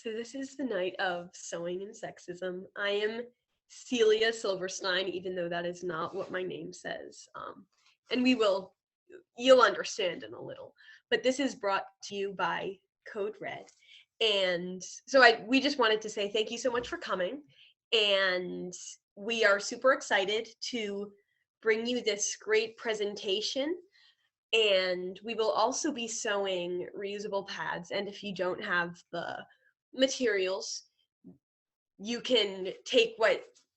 So this is the night of sewing and sexism. I am Celia Silverstein, even though that is not what my name says. And you'll understand in a little. But this is brought to you by Code Red. And so we just wanted to say thank you so much for coming. And we are super excited to bring you this great presentation. And we will also be sewing reusable pads. And if you don't have the materials, you can take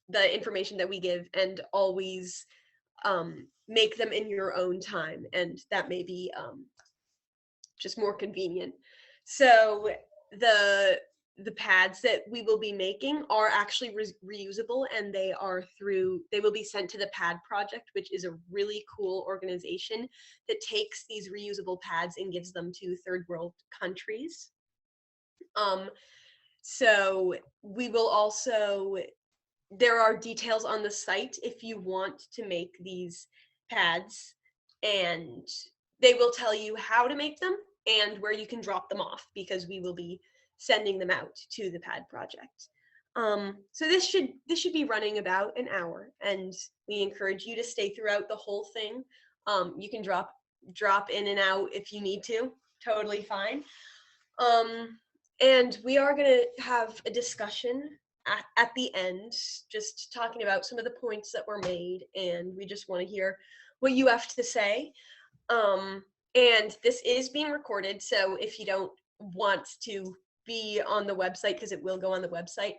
the information that we give and always make them in your own time, and that may be just more convenient. So the pads that we will be making are actually reusable, and they will be sent to the Pad Project, which is a really cool organization that takes these reusable pads and gives them to third world countries. So we will also, there are details on the site if you want to make these pads, and they will tell you how to make them and where you can drop them off, because we will be sending them out to the Pad Project. So this should be running about an hour, and we encourage you to stay throughout the whole thing. You can drop in and out if you need to, totally fine. And we are going to have a discussion at the end, just talking about some of the points that were made, and we just want to hear what you have to say. And this is being recorded, so if you don't want to be on the website, because it will go on the website,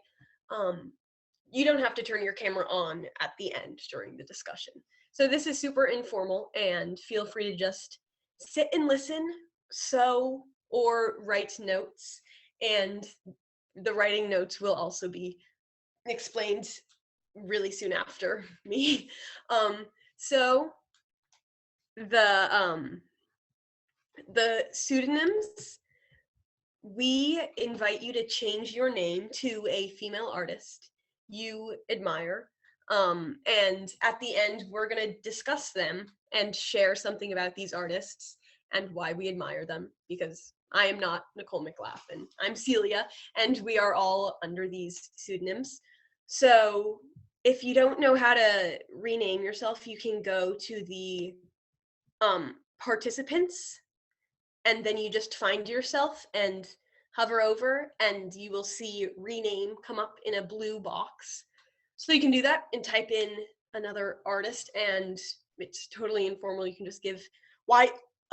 you don't have to turn your camera on at the end during the discussion. So this is super informal, and feel free to just sit and listen, sew, or write notes. And the writing notes will also be explained really soon after me. So the pseudonyms, we invite you to change your name to a female artist you admire. And at the end, we're going to discuss them and share something about these artists and why we admire them, because I am not Nicole McLaughlin. I'm Celia, and we are all under these pseudonyms. So if you don't know how to rename yourself, you can go to the participants, and then you just find yourself and hover over, and you will see rename come up in a blue box. So you can do that and type in another artist, and it's totally informal. You can just give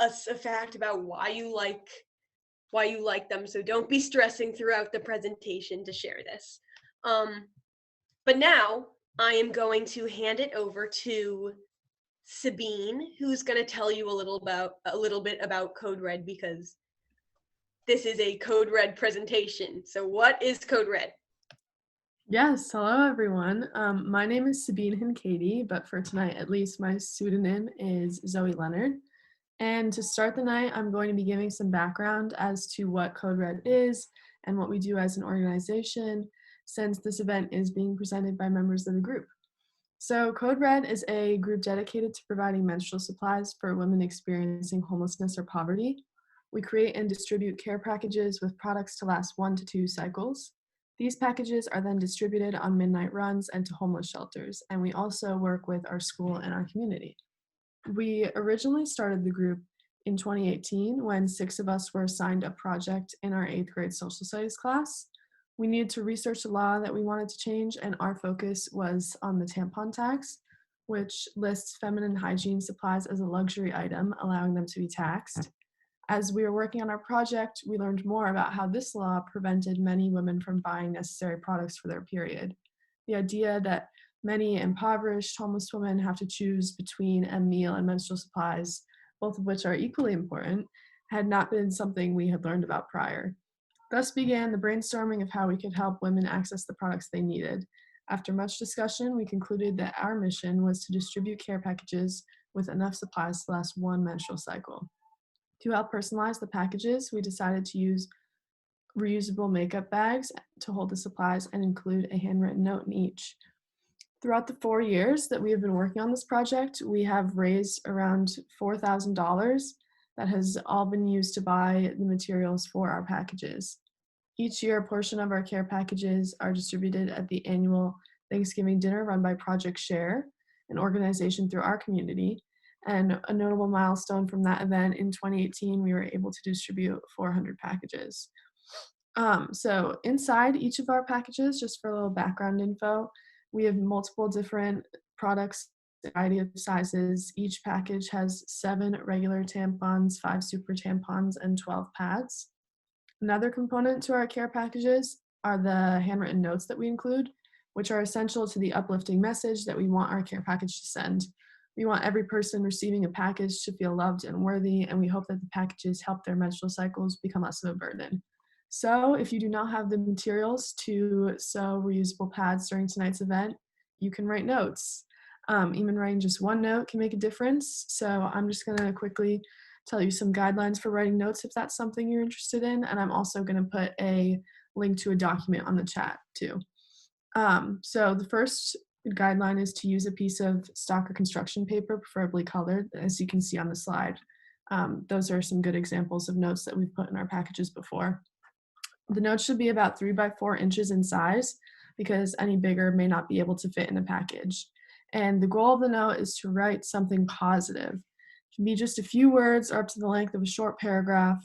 us a fact about why you like them. So don't be stressing throughout the presentation to share this. But now I am going to hand it over to Sabine, who's going to tell you a little bit about Code Red, because this is a Code Red presentation. So what is Code Red? Yes, hello everyone. My name is Sabine Hincady, but for tonight at least my pseudonym is Zoe Leonard. And to start the night, I'm going to be giving some background as to what Code Red is and what we do as an organization, since this event is being presented by members of the group. So Code Red is a group dedicated to providing menstrual supplies for women experiencing homelessness or poverty. We create and distribute care packages with products to last 1 to 2 cycles. These packages are then distributed on midnight runs and to homeless shelters, and we also work with our school and our community. We originally started the group in 2018 when 6 of us were assigned a project in our 8th grade social studies class. We needed to research a law that we wanted to change, and our focus was on the tampon tax, which lists feminine hygiene supplies as a luxury item, allowing them to be taxed. As we were working on our project, we learned more about how this law prevented many women from buying necessary products for their period. The idea that many impoverished homeless women have to choose between a meal and menstrual supplies, both of which are equally important, had not been something we had learned about prior. Thus began the brainstorming of how we could help women access the products they needed. After much discussion, we concluded that our mission was to distribute care packages with enough supplies to last 1 menstrual cycle. To help personalize the packages, we decided to use reusable makeup bags to hold the supplies and include a handwritten note in each. Throughout the 4 years that we have been working on this project, we have raised around $4,000 that has all been used to buy the materials for our packages. Each year, a portion of our care packages are distributed at the annual Thanksgiving dinner run by Project Share, an organization through our community. And a notable milestone from that event in 2018, we were able to distribute 400 packages. So inside each of our packages, just for a little background info, we have multiple different products, a variety of sizes. Each package has 7 regular tampons, 5 super tampons, and 12 pads. Another component to our care packages are the handwritten notes that we include, which are essential to the uplifting message that we want our care package to send. We want every person receiving a package to feel loved and worthy, and we hope that the packages help their menstrual cycles become less of a burden. So if you do not have the materials to sew reusable pads during tonight's event, you can write notes. Even writing just one note can make a difference. So I'm just gonna quickly tell you some guidelines for writing notes if that's something you're interested in. And I'm also gonna put a link to a document on the chat too. So the first guideline is to use a piece of stock or construction paper, preferably colored, as you can see on the slide. Those are some good examples of notes that we've put in our packages before. The note should be about 3 by 4 inches in size because any bigger may not be able to fit in a package. And the goal of the note is to write something positive. It can be just a few words or up to the length of a short paragraph.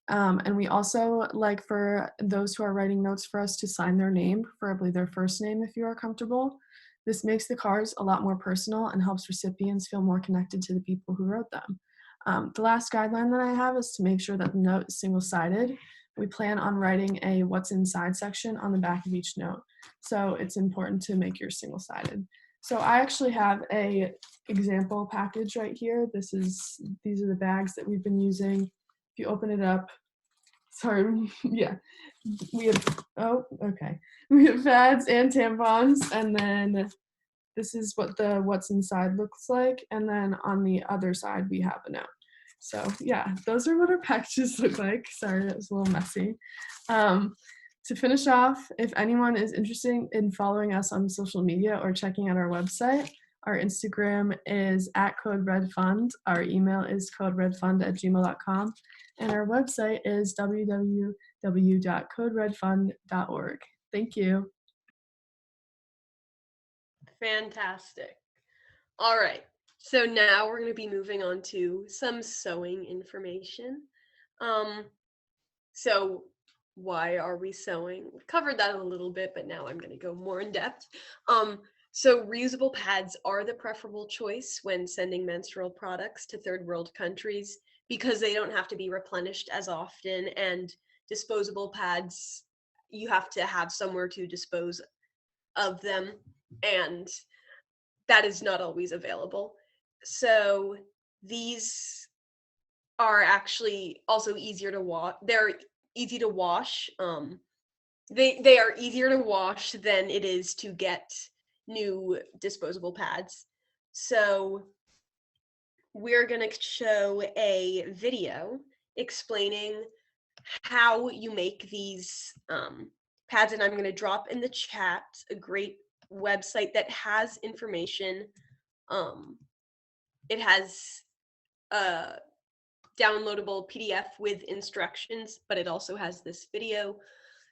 And we also like for those who are writing notes for us to sign their name, preferably their first name if you are comfortable. This makes the cards a lot more personal and helps recipients feel more connected to the people who wrote them. The last guideline that I have is to make sure that the note is single-sided. We plan on writing a what's inside section on the back of each note. So it's important to make yours single-sided. So I actually have a example package right here. These are the bags that we've been using. If you open it up, sorry, yeah, we have, oh, okay. We have pads and tampons, and then this is what the what's inside looks like, and then on the other side we have a note. So yeah, those are what our packages look like. Sorry, that was a little messy. To finish off, if anyone is interested in following us on social media or checking out our website, our Instagram is @CodeRedFund. Our email is coderedfund@gmail.com. And our website is www.coderedfund.org. Thank you. Fantastic. All right. So now we're going to be moving on to some sewing information. So why are we sewing? We've covered that a little bit, but now I'm going to go more in depth. So reusable pads are the preferable choice when sending menstrual products to third world countries because they don't have to be replenished as often, and disposable pads, you have to have somewhere to dispose of them, and that is not always available. So these are actually also easier to wash. They're easy to wash. They are easier to wash than it is to get new disposable pads. So we're going to show a video explaining how you make these pads, and I'm going to drop in the chat a great website that has information. It has a downloadable PDF with instructions, but it also has this video.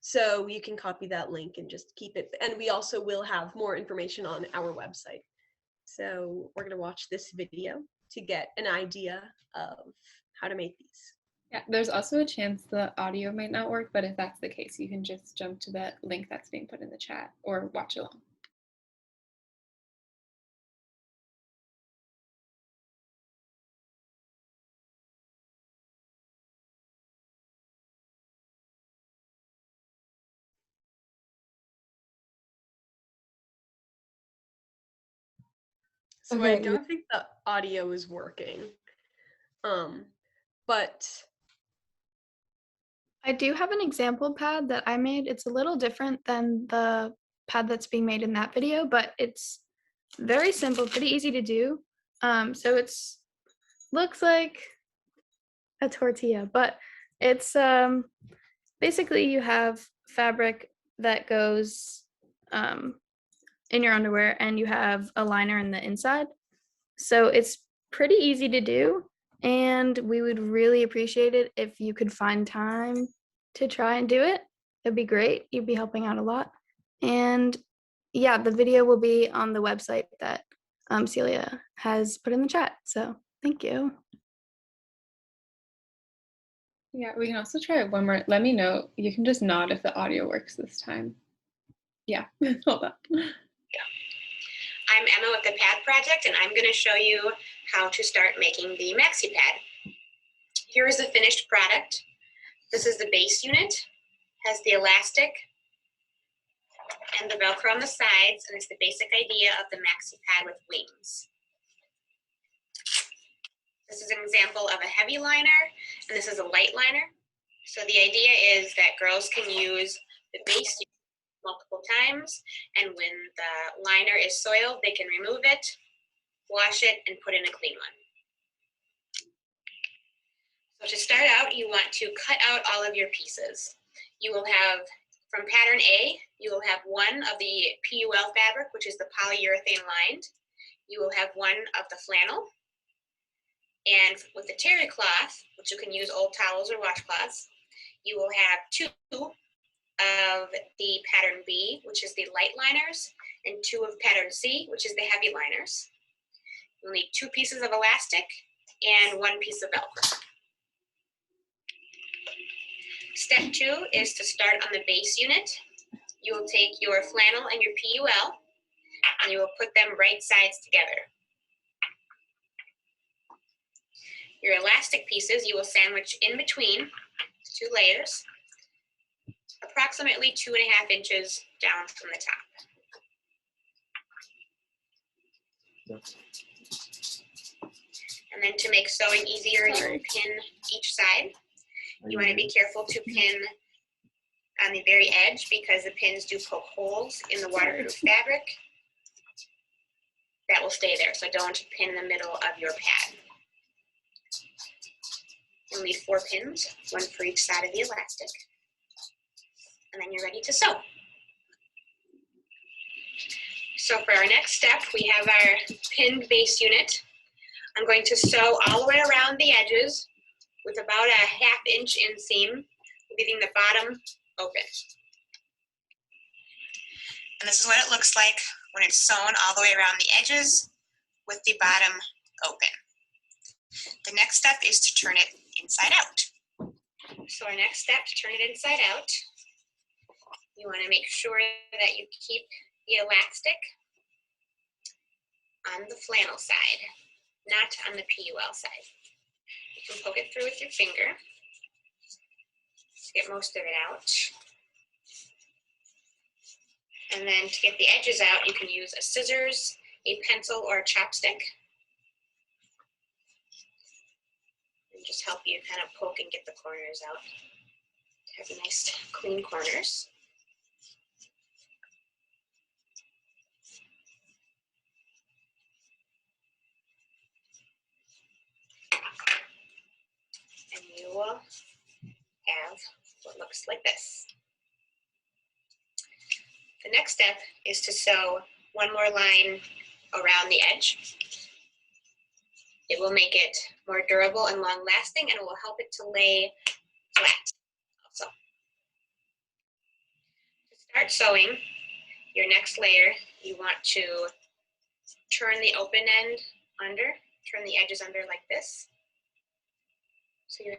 So you can copy that link and just keep it. And we also will have more information on our website. So we're going to watch this video to get an idea of how to make these. Yeah, there's also a chance the audio might not work, but if that's the case, you can just jump to the link that's being put in the chat or watch along. So Okay, I don't think the audio is working. But I do have an example pad that I made. It's a little different than the pad that's being made in that video, but it's very simple, pretty easy to do. So it's looks like a tortilla, but it's basically you have fabric that goes in your underwear, and you have a liner in the inside. So it's pretty easy to do, and we would really appreciate it if you could find time to try and do it. it'd be great. You'd be helping out a lot. And yeah, the video will be on the website that Celia has put in the chat. So thank you. Yeah, we can also try one more. Let me know. You can just nod if the audio works this time. Yeah, hold on. I'm Emma with the Pad Project, and I'm going to show you how to start making the maxi pad. Here is the finished product. This is the base unit, has the elastic and the Velcro on the sides, and it's the basic idea of the maxi pad with wings. This is an example of a heavy liner, and this is a light liner. So the idea is that girls can use the base multiple times, and when the liner is soiled, they can remove it, wash it, and put in a clean one. So to start out, you want to cut out all of your pieces. You will have, from pattern A, you will have one of the PUL fabric, which is the polyurethane lined. You will have one of the flannel. And with the terry cloth, which you can use old towels or washcloths, you will have two of the pattern B, which is the light liners, and two of pattern C, which is the heavy liners. You'll need 2 pieces of elastic and 1 piece of Velcro. Step 2 is to start on the base unit. You will take your flannel and your PUL, and you will put them right sides together. Your elastic pieces you will sandwich in between 2 layers, approximately 2.5 inches down from the top. And then to make sewing easier, you will pin each side. You want to be careful to pin on the very edge because the pins do poke holes in the waterproof fabric. That will stay there, so don't pin in the middle of your pad. You'll need 4 pins, 1 for each side of the elastic. And then you're ready to sew. So for our next step, we have our pinned base unit. I'm going to sew all the way around the edges with about a 1/2 inch inseam, leaving the bottom open. And this is what it looks like when it's sewn all the way around the edges with the bottom open. The next step is to turn it inside out. So our next step, to turn it inside out, you want to make sure that you keep the elastic on the flannel side, not on the PUL side. You can poke it through with your finger to get most of it out. And then to get the edges out, you can use a scissors, a pencil, or a chopstick. And just help you kind of poke and get the corners out to have nice clean corners. And you will have what looks like this. The next step is to sew 1 more line around the edge. It will make it more durable and long lasting, and it will help it to lay flat also. To start sewing your next layer, you want to turn the open end under, turn the edges under like this. So you're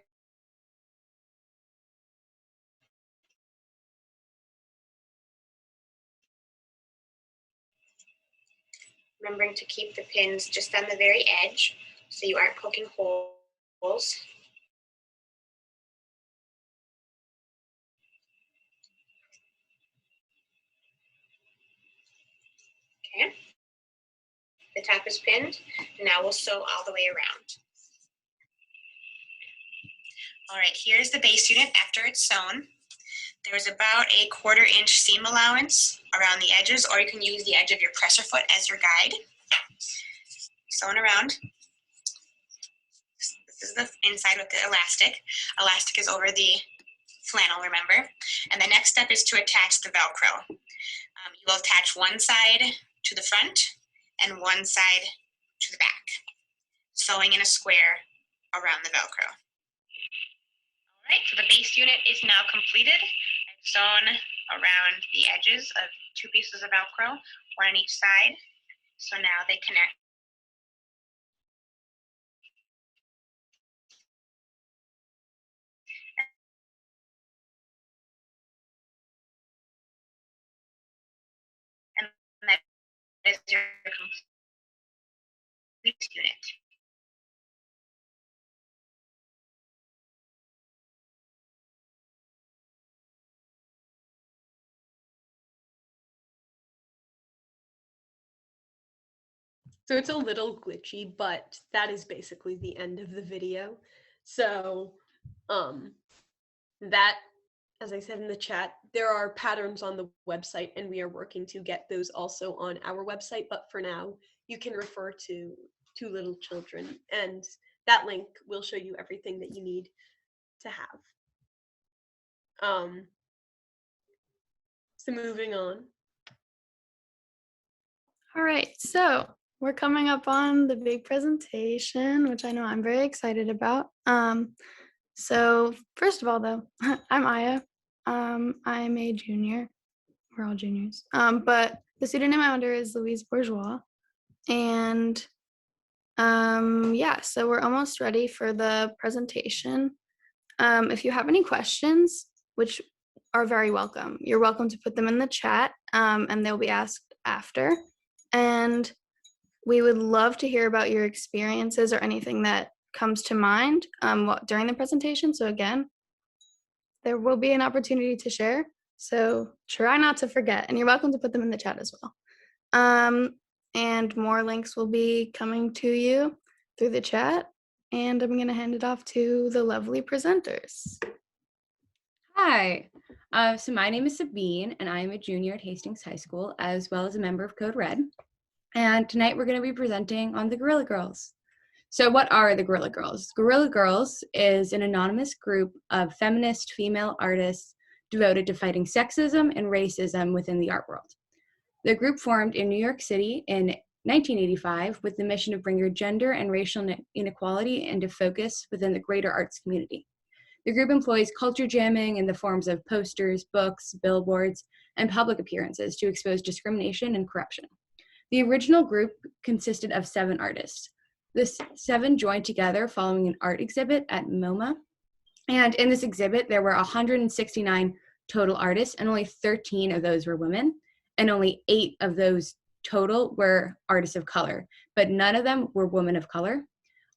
remembering to keep the pins just on the very edge so you aren't poking holes. Okay. The top is pinned. Now we'll sew all the way around. All right, here's the base unit after it's sewn. There's about a 1/4 inch seam allowance around the edges, or you can use the edge of your presser foot as your guide. Sewn around. This is the inside with the elastic. Elastic is over the flannel, remember? And the next step is to attach the Velcro. You will attach one side to the front and one side to the back, sewing in a square around the Velcro. All right, so the base unit is now completed. sewn around the edges of 2 pieces of Velcro, one on each side. So now they connect. And that is your complete unit. So it's a little glitchy, but that is basically the end of the video. So that, as I said in the chat, there are patterns on the website and we are working to get those also on our website. But for now, you can refer to Two Little Children and that link will show you everything that you need to have. So moving on. All right, so we're coming up on the big presentation, which I know I'm very excited about. So first of all, though, I'm Aya. I'm a junior. We're all juniors. But the pseudonym I'm under is Louise Bourgeois. And yeah, so we're almost ready for the presentation. If you have any questions, which are very welcome, you're welcome to put them in the chat and they'll be asked after. And we would love to hear about your experiences or anything that comes to mind during the presentation. So again, there will be an opportunity to share. So try not to forget, and you're welcome to put them in the chat as well. And more links will be coming to you through the chat. And I'm going to hand it off to the lovely presenters. Hi, so my name is Sabine, and I am a junior at Hastings High School, as well as a member of Code Red. And tonight we're going to be presenting on the Guerrilla Girls. So what are the Guerrilla Girls? Guerrilla Girls is an anonymous group of feminist female artists devoted to fighting sexism and racism within the art world. The group formed in New York City in 1985 with the mission to bring gender and racial inequality into focus within the greater arts community. The group employs culture jamming in the forms of posters, books, billboards, and public appearances to expose discrimination and corruption. The original group consisted of 7 artists. The 7 joined together following an art exhibit at MoMA. And in this exhibit, there were 169 total artists, and only 13 of those were women, and only 8 of those total were artists of color, but none of them were women of color.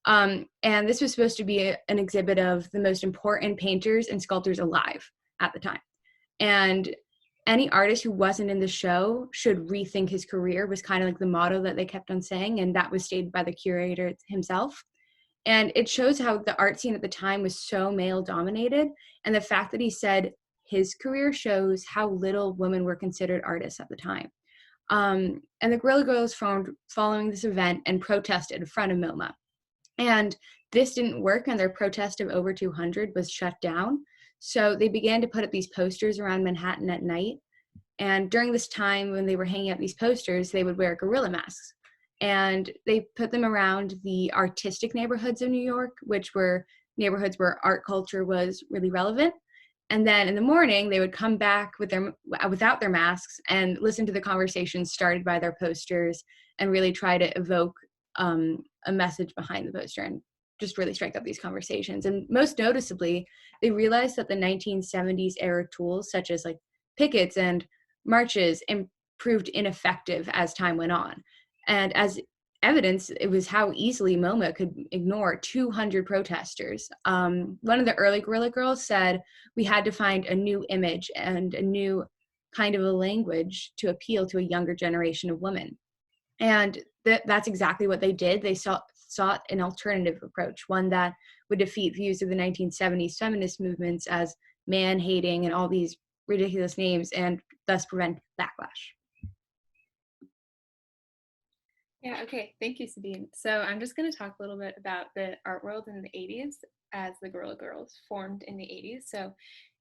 And this was supposed to be an exhibit of the most important painters and sculptors alive at the time. And any artist who wasn't in the show should rethink his career was kind of like the motto that they kept on saying, and that was stated by the curator himself. And it shows how the art scene at the time was so male dominated, and the fact that he said his career shows how little women were considered artists at the time. And the Guerrilla Girls formed following this event and protested in front of MoMA. And this didn't work, and their protest of over 200 was shut down. So they began to put up these posters around Manhattan at night. And during this time, when they were hanging up these posters, they would wear gorilla masks. And they put them around the artistic neighborhoods of New York, which were neighborhoods where art culture was really relevant. And then in the morning, they would come back without their masks and listen to the conversations started by their posters and really try to evoke a message behind the poster and just really strike up these conversations. And most noticeably, they realized that the 1970s era tools such as like pickets and marches proved ineffective as time went on. And as evidence, it was how easily MoMA could ignore 200 protesters. One of the early Guerrilla Girls said we had to find a new image and a new kind of a language to appeal to a younger generation of women. And that's exactly what they did. They sought an alternative approach, one that would defeat views of the 1970s feminist movements as man-hating and all these ridiculous names, and thus prevent backlash. Yeah, okay, thank you, Sabine. So I'm just going to talk a little bit about the art world in the 80s as the Guerrilla Girls formed in the 80s. So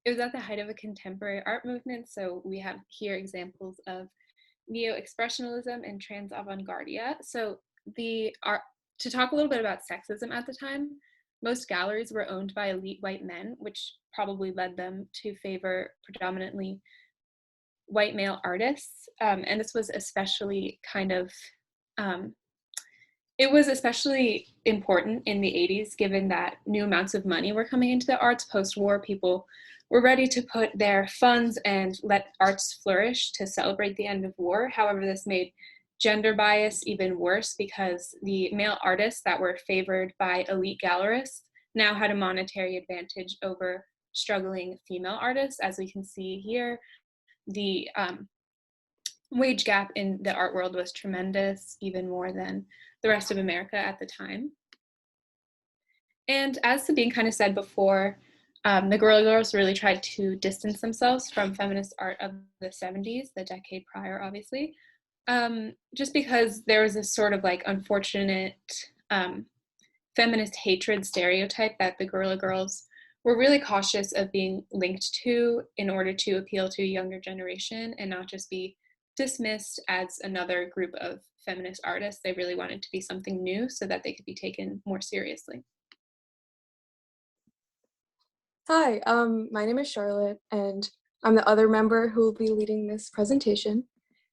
it was at the height of a contemporary art movement. So we have here examples of neo-expressionism and trans avant-garde. So to talk a little bit about sexism at the time, most galleries were owned by elite white men, which probably led them to favor predominantly white male artists. And this was especially it was especially important in the 80s, given that new amounts of money were coming into the arts post-war. People were ready to put their funds and let arts flourish to celebrate the end of war. However, this made gender bias even worse because the male artists that were favored by elite gallerists now had a monetary advantage over struggling female artists. As we can see here, the wage gap in the art world was tremendous, even more than the rest of America at the time. And as Sabine kind of said before, the Guerrilla Girls really tried to distance themselves from feminist art of the 70s, the decade prior, obviously, just because there was this sort of like unfortunate feminist hatred stereotype that the Guerrilla Girls were really cautious of being linked to in order to appeal to a younger generation and not just be dismissed as another group of feminist artists. They really wanted to be something new so that they could be taken more seriously. Hi, my name is Charlotte, and I'm the other member who will be leading this presentation.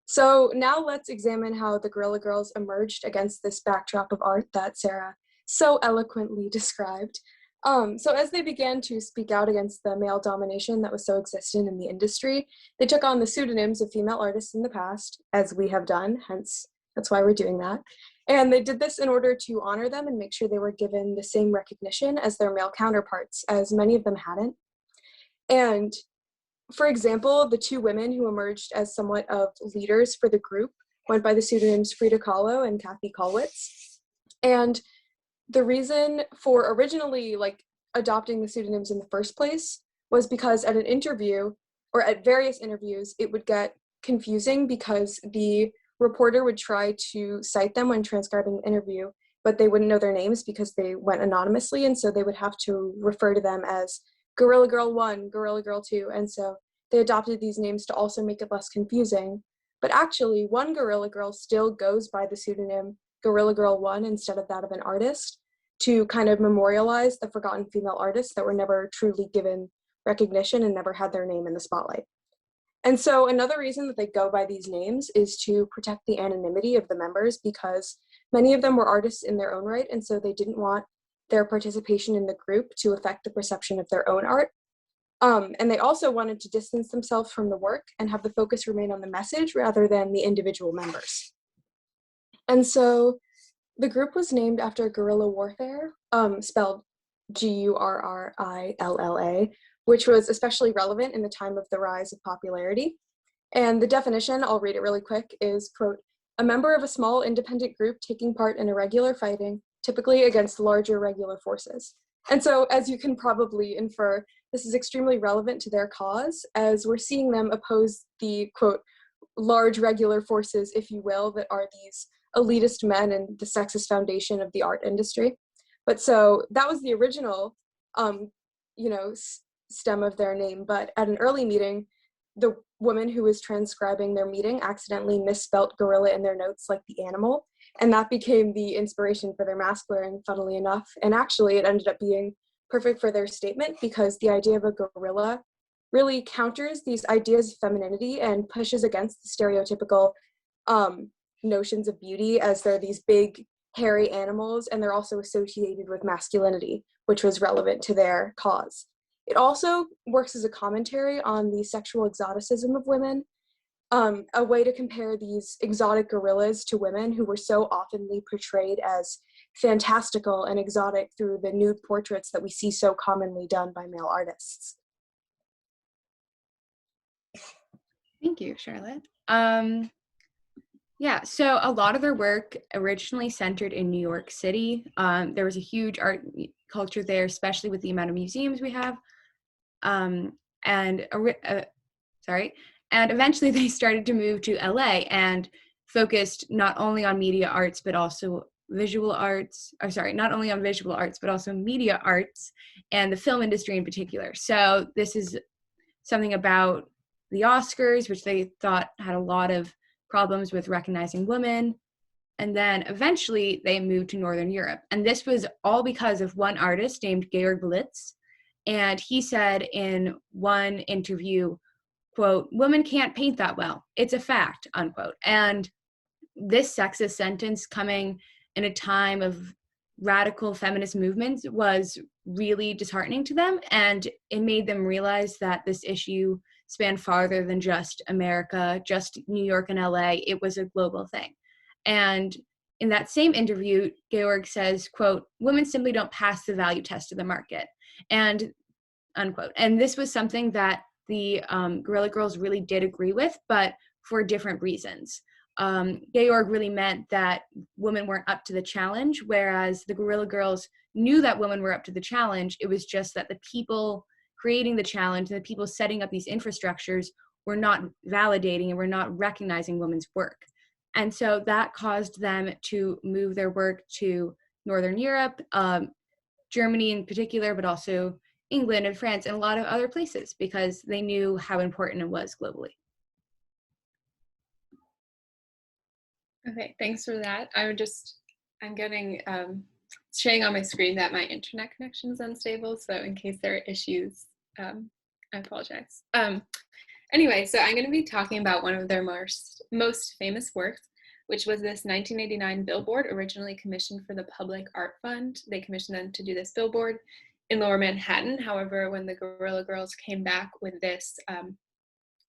So now let's examine how the Guerrilla Girls emerged against this backdrop of art that Sarah so eloquently described. So as they began to speak out against the male domination that was so existent in the industry, they took on the pseudonyms of female artists in the past, as we have done, hence that's why we're doing that. And they did this in order to honor them and make sure they were given the same recognition as their male counterparts, as many of them hadn't. And for example, the two women who emerged as somewhat of leaders for the group went by the pseudonyms Frida Kahlo and Kathy Kollwitz. And the reason for originally adopting the pseudonyms in the first place was because at an interview, or at various interviews, it would get confusing because the reporter would try to cite them when transcribing the interview, but they wouldn't know their names because they went anonymously, and so they would have to refer to them as Guerrilla Girl 1, Guerrilla Girl 2, and so they adopted these names to also make it less confusing. But actually, one Guerrilla Girl still goes by the pseudonym Guerrilla Girl 1 instead of that of an artist, to kind of memorialize the forgotten female artists that were never truly given recognition and never had their name in the spotlight. And so another reason that they go by these names is to protect the anonymity of the members, because many of them were artists in their own right, and so they didn't want their participation in the group to affect the perception of their own art. And they also wanted to distance themselves from the work and have the focus remain on the message rather than the individual members. And so the group was named after guerrilla warfare, spelled Gurrilla, which was especially relevant in the time of the rise of popularity. And the definition, I'll read it really quick, is, quote, a member of a small independent group taking part in irregular fighting, typically against larger regular forces. And so, as you can probably infer, this is extremely relevant to their cause, as we're seeing them oppose the, quote, large regular forces, if you will, that are these elitist men and the sexist foundation of the art industry. But so that was the original, stem of their name. But at an early meeting, the woman who was transcribing their meeting accidentally misspelt gorilla in their notes like the animal. And that became the inspiration for their mask wearing, funnily enough. And actually, it ended up being perfect for their statement because the idea of a gorilla really counters these ideas of femininity and pushes against the stereotypical notions of beauty, as they're these big, hairy animals, and they're also associated with masculinity, which was relevant to their cause. It also works as a commentary on the sexual exoticism of women, a way to compare these exotic gorillas to women who were so oftenly portrayed as fantastical and exotic through the nude portraits that we see so commonly done by male artists. Thank you, Charlotte. Yeah, so a lot of their work originally centered in New York City. There was a huge art culture there, especially with the amount of museums we have. And eventually they started to move to LA and focused not only on media arts, but also visual arts, not only on visual arts, but also media arts and the film industry in particular. So this is something about the Oscars, which they thought had a lot of problems with recognizing women. And then eventually they moved to Northern Europe. And this was all because of one artist named Georg Blitz. And he said in one interview, quote, "Women can't paint that well. It's a fact," unquote. And this sexist sentence, coming in a time of radical feminist movements, was really disheartening to them. And it made them realize that this issue spanned farther than just America, just New York and LA. It was a global thing. And in that same interview, Georg says, quote, "Women simply don't pass the value test of the market," and unquote. And this was something that the Guerrilla Girls really did agree with, but for different reasons. Georg really meant that women weren't up to the challenge, whereas the Guerrilla Girls knew that women were up to the challenge. It was just that the people creating the challenge, the people setting up these infrastructures, were not validating and were not recognizing women's work. And so that caused them to move their work to Northern Europe, Germany in particular, but also England and France and a lot of other places, because they knew how important it was globally. Okay, thanks for that. I'm getting, showing on my screen that my internet connection is unstable, so in case there are issues, I apologize. Anyway, so I'm going to be talking about one of their most famous works, which was this 1989 billboard, originally commissioned for the Public Art Fund. They commissioned them to do this billboard in Lower Manhattan. However, when the Guerrilla Girls came back with this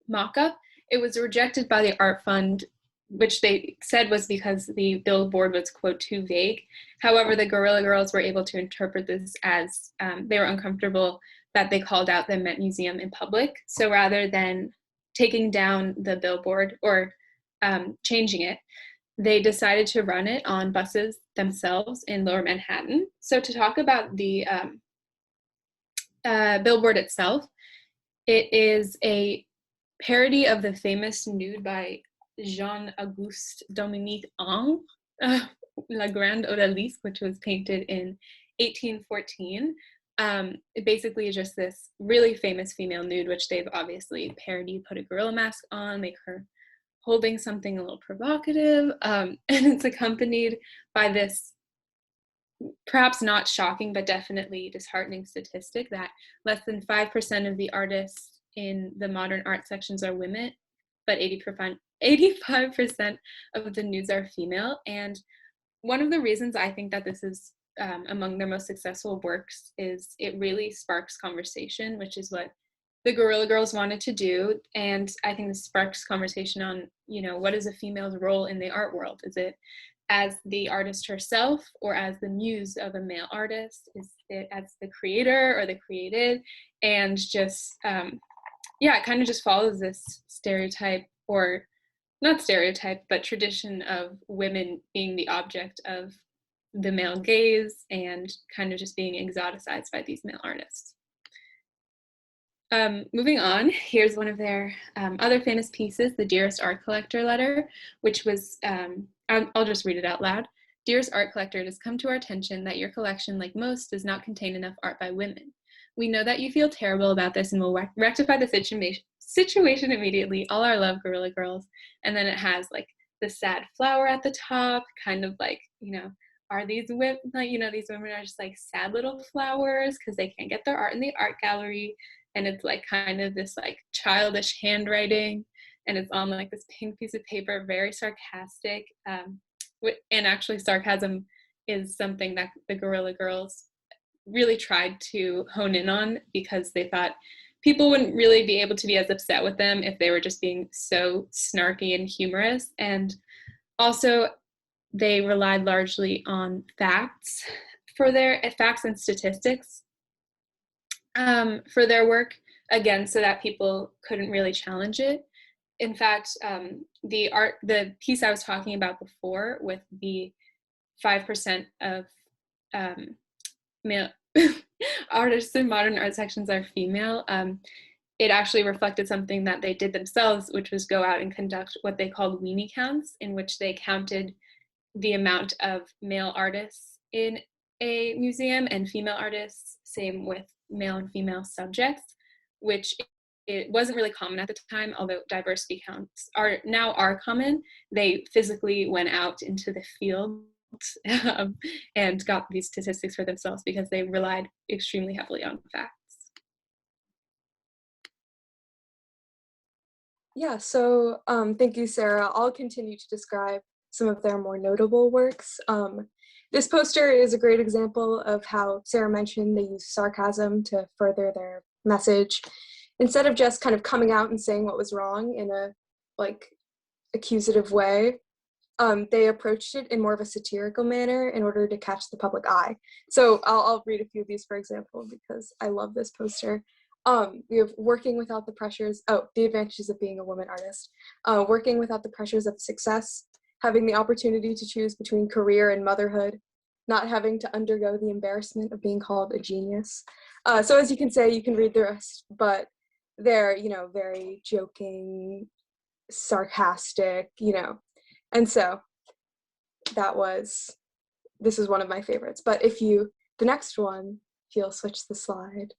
mock-up, it was rejected by the Art Fund, which they said was because the billboard was, quote, too vague. However, the Guerrilla Girls were able to interpret this as they were uncomfortable that they called out the Met Museum in public. So rather than taking down the billboard or changing it, they decided to run it on buses themselves in Lower Manhattan. So to talk about the billboard itself, it is a parody of the famous nude by Jean-Auguste Dominique Ang, La Grande Odalisque, which was painted in 1814. It basically is just this really famous female nude, which they've obviously parodied, put a gorilla mask on, make her holding something a little provocative, and it's accompanied by this perhaps not shocking, but definitely disheartening statistic that less than 5% of the artists in the modern art sections are women, but 85% of the nudes are female. And one of the reasons I think that this is among their most successful works is it really sparks conversation, which is what the Guerrilla Girls wanted to do. And I think this sparks conversation on, what is a female's role in the art world? Is it as the artist herself or as the muse of a male artist? Is it as the creator or the created? And just, it kind of just follows this stereotype, or not stereotype, but tradition of women being the object of the male gaze and kind of just being exoticized by these male artists. Moving on, here's one of their other famous pieces, the Dearest Art Collector letter, which was, I'll just read it out loud. "Dearest Art Collector, it has come to our attention that your collection, like most, does not contain enough art by women. We know that you feel terrible about this and will rectify the situation immediately. All our love, Guerrilla Girls." And then it has like the sad flower at the top, kind of like, are these women, these women are just like sad little flowers because they can't get their art in the art gallery. And it's like kind of this like childish handwriting, and it's on like this pink piece of paper, very sarcastic. And actually sarcasm is something that the Guerrilla Girls really tried to hone in on, because they thought people wouldn't really be able to be as upset with them if they were just being so snarky and humorous. And also they relied largely on facts for their facts and statistics for their work, again, so that people couldn't really challenge it. In fact, the piece I was talking about before with the 5% of male artists in modern art sections are female, it actually reflected something that they did themselves, which was go out and conduct what they called weenie counts, in which they counted the amount of male artists in a museum and female artists, same with male and female subjects, which it wasn't really common at the time, although diversity counts are common. They physically went out into the field and got these statistics for themselves because they relied extremely heavily on facts. Yeah, so thank you, Sarah. I'll continue to describe some of their more notable works. This poster is a great example of how Sarah mentioned they use sarcasm to further their message. Instead of just kind of coming out and saying what was wrong in a like accusative way, they approached it in more of a satirical manner in order to catch the public eye. So I'll read a few of these, for example, because I love this poster. We have working without the pressures, the advantages of being a woman artist, working without the pressures of success, having the opportunity to choose between career and motherhood, not having to undergo the embarrassment of being called a genius. So as you can say, you can read the rest, but they're, very joking, sarcastic, and so this is one of my favorites. But the next one, if you'll switch the slide.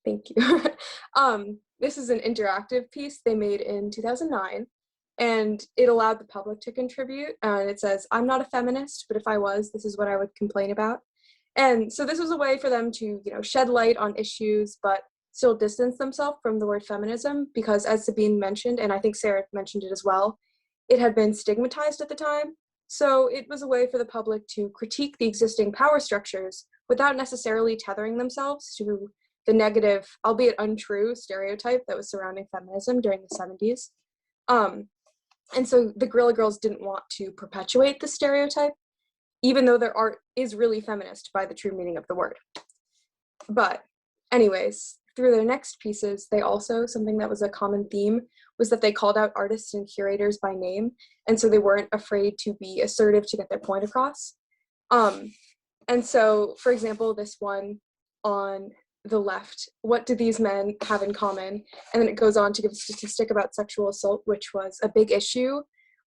Thank you. This is an interactive piece they made in 2009, and it allowed the public to contribute. And it says, "I'm not a feminist, but if I was, this is what I would complain about." And so this was a way for them to, shed light on issues, but still distance themselves from the word feminism, because as Sabine mentioned, and I think Sarah mentioned it as well, it had been stigmatized at the time. So it was a way for the public to critique the existing power structures without necessarily tethering themselves to the negative, albeit untrue, stereotype that was surrounding feminism during the 70s. And so the Guerrilla Girls didn't want to perpetuate the stereotype, even though their art is really feminist by the true meaning of the word. But anyways, through their next pieces, they also, something that was a common theme, was that they called out artists and curators by name, and so they weren't afraid to be assertive to get their point across. And so, for example, this one on the left, what do these men have in common? And then it goes on to give a statistic about sexual assault, which was a big issue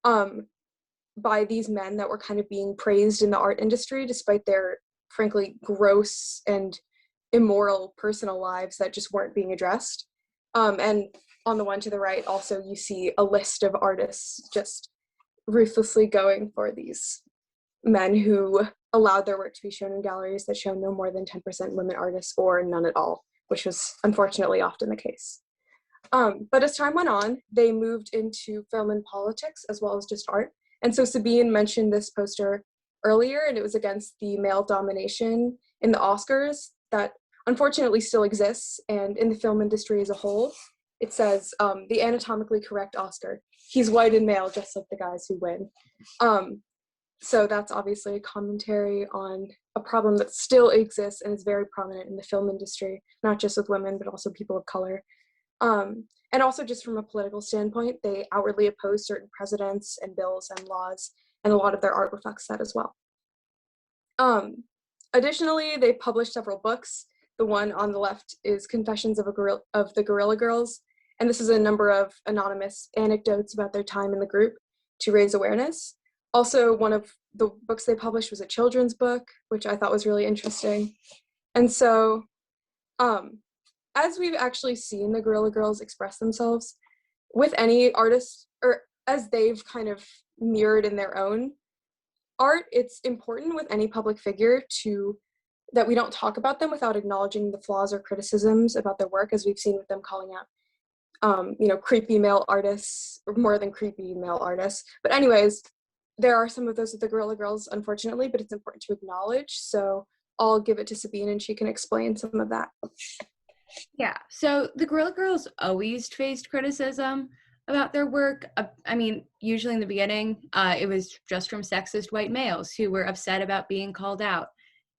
by these men that were kind of being praised in the art industry, despite their, frankly, gross and immoral personal lives that just weren't being addressed. And on the one to the right, also, you see a list of artists just ruthlessly going for these men who allowed their work to be shown in galleries that show no more than 10% women artists or none at all, which was unfortunately often the case. But as time went on, they moved into film and politics as well as just art. And so Sabine mentioned this poster earlier, and it was against the male domination in the Oscars that unfortunately still exists, and in the film industry as a whole. It says, the anatomically correct Oscar. He's white and male, just like the guys who win. So that's obviously a commentary on a problem that still exists and is very prominent in the film industry, not just with women, but also people of color. And also just from a political standpoint, they outwardly oppose certain presidents and bills and laws, and a lot of their art reflects that as well. Additionally, they published several books. The one on the left is Confessions of the Guerrilla Girls, and this is a number of anonymous anecdotes about their time in the group to raise awareness. Also, one of the books they published was a children's book, which I thought was really interesting. And so, as we've actually seen the Guerrilla Girls express themselves with any artist, or as they've kind of mirrored in their own art, it's important with any public figure that we don't talk about them without acknowledging the flaws or criticisms about their work, as we've seen with them calling out, creepy male artists, or more than creepy male artists. But anyways, there are some of those with the Guerrilla Girls, unfortunately, but it's important to acknowledge. So I'll give it to Sabine and she can explain some of that. Yeah, so the Guerrilla Girls always faced criticism about their work. Usually in the beginning, it was just from sexist white males who were upset about being called out.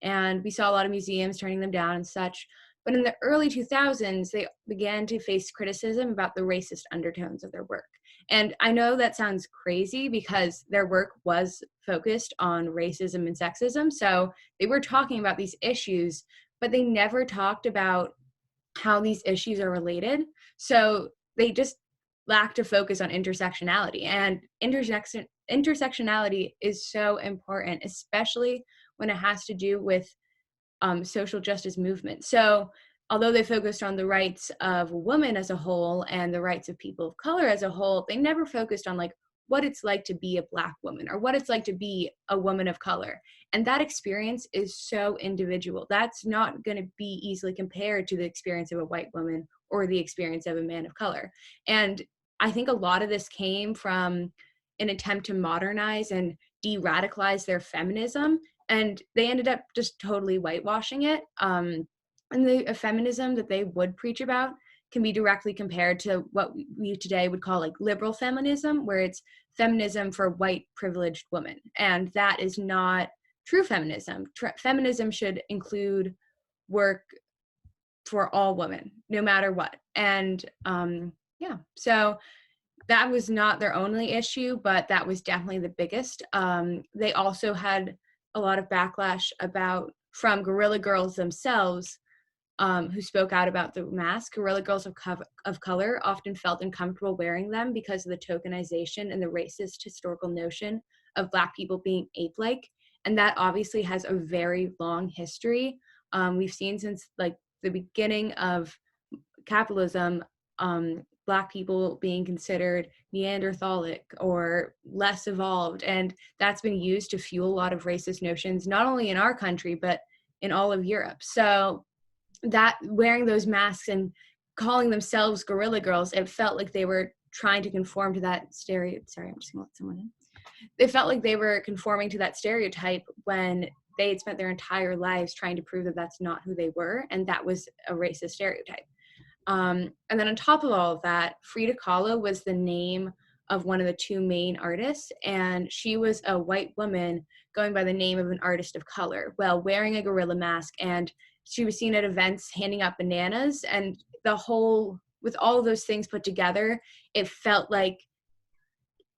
And we saw a lot of museums turning them down and such. But in the early 2000s, they began to face criticism about the racist undertones of their work. And I know that sounds crazy because their work was focused on racism and sexism. So they were talking about these issues, but they never talked about how these issues are related. So they just lacked a focus on intersectionality. And intersectionality is so important, especially when it has to do with social justice movement. So although they focused on the rights of women as a whole and the rights of people of color as a whole, they never focused on like what it's like to be a Black woman or what it's like to be a woman of color. And that experience is so individual. That's not going to be easily compared to the experience of a white woman or the experience of a man of color. And I think a lot of this came from an attempt to modernize and de-radicalize their feminism, and they ended up just totally whitewashing it. And the feminism that they would preach about can be directly compared to what we today would call like liberal feminism, where it's feminism for white privileged women. And that is not true feminism. Feminism should include work for all women, no matter what. And yeah, so that was not their only issue, but that was definitely the biggest. They also had a lot of backlash from Guerrilla Girls themselves, who spoke out about the mask. Guerrilla Girls of color often felt uncomfortable wearing them because of the tokenization and the racist historical notion of Black people being ape-like. And that obviously has a very long history. We've seen since like the beginning of capitalism, Black people being considered Neanderthalic or less evolved. And that's been used to fuel a lot of racist notions, not only in our country, but in all of Europe. So that wearing those masks and calling themselves Guerrilla Girls, it felt like they were trying to conform to that stereotype. Sorry, I'm just gonna let someone in. It felt like they were conforming to that stereotype when they had spent their entire lives trying to prove that that's not who they were, and that was a racist stereotype. And then on top of all of that, Frida Kahlo was the name of one of the two main artists, and she was a white woman going by the name of an artist of color while wearing a gorilla mask, and she was seen at events handing out bananas, and with all of those things put together, it felt like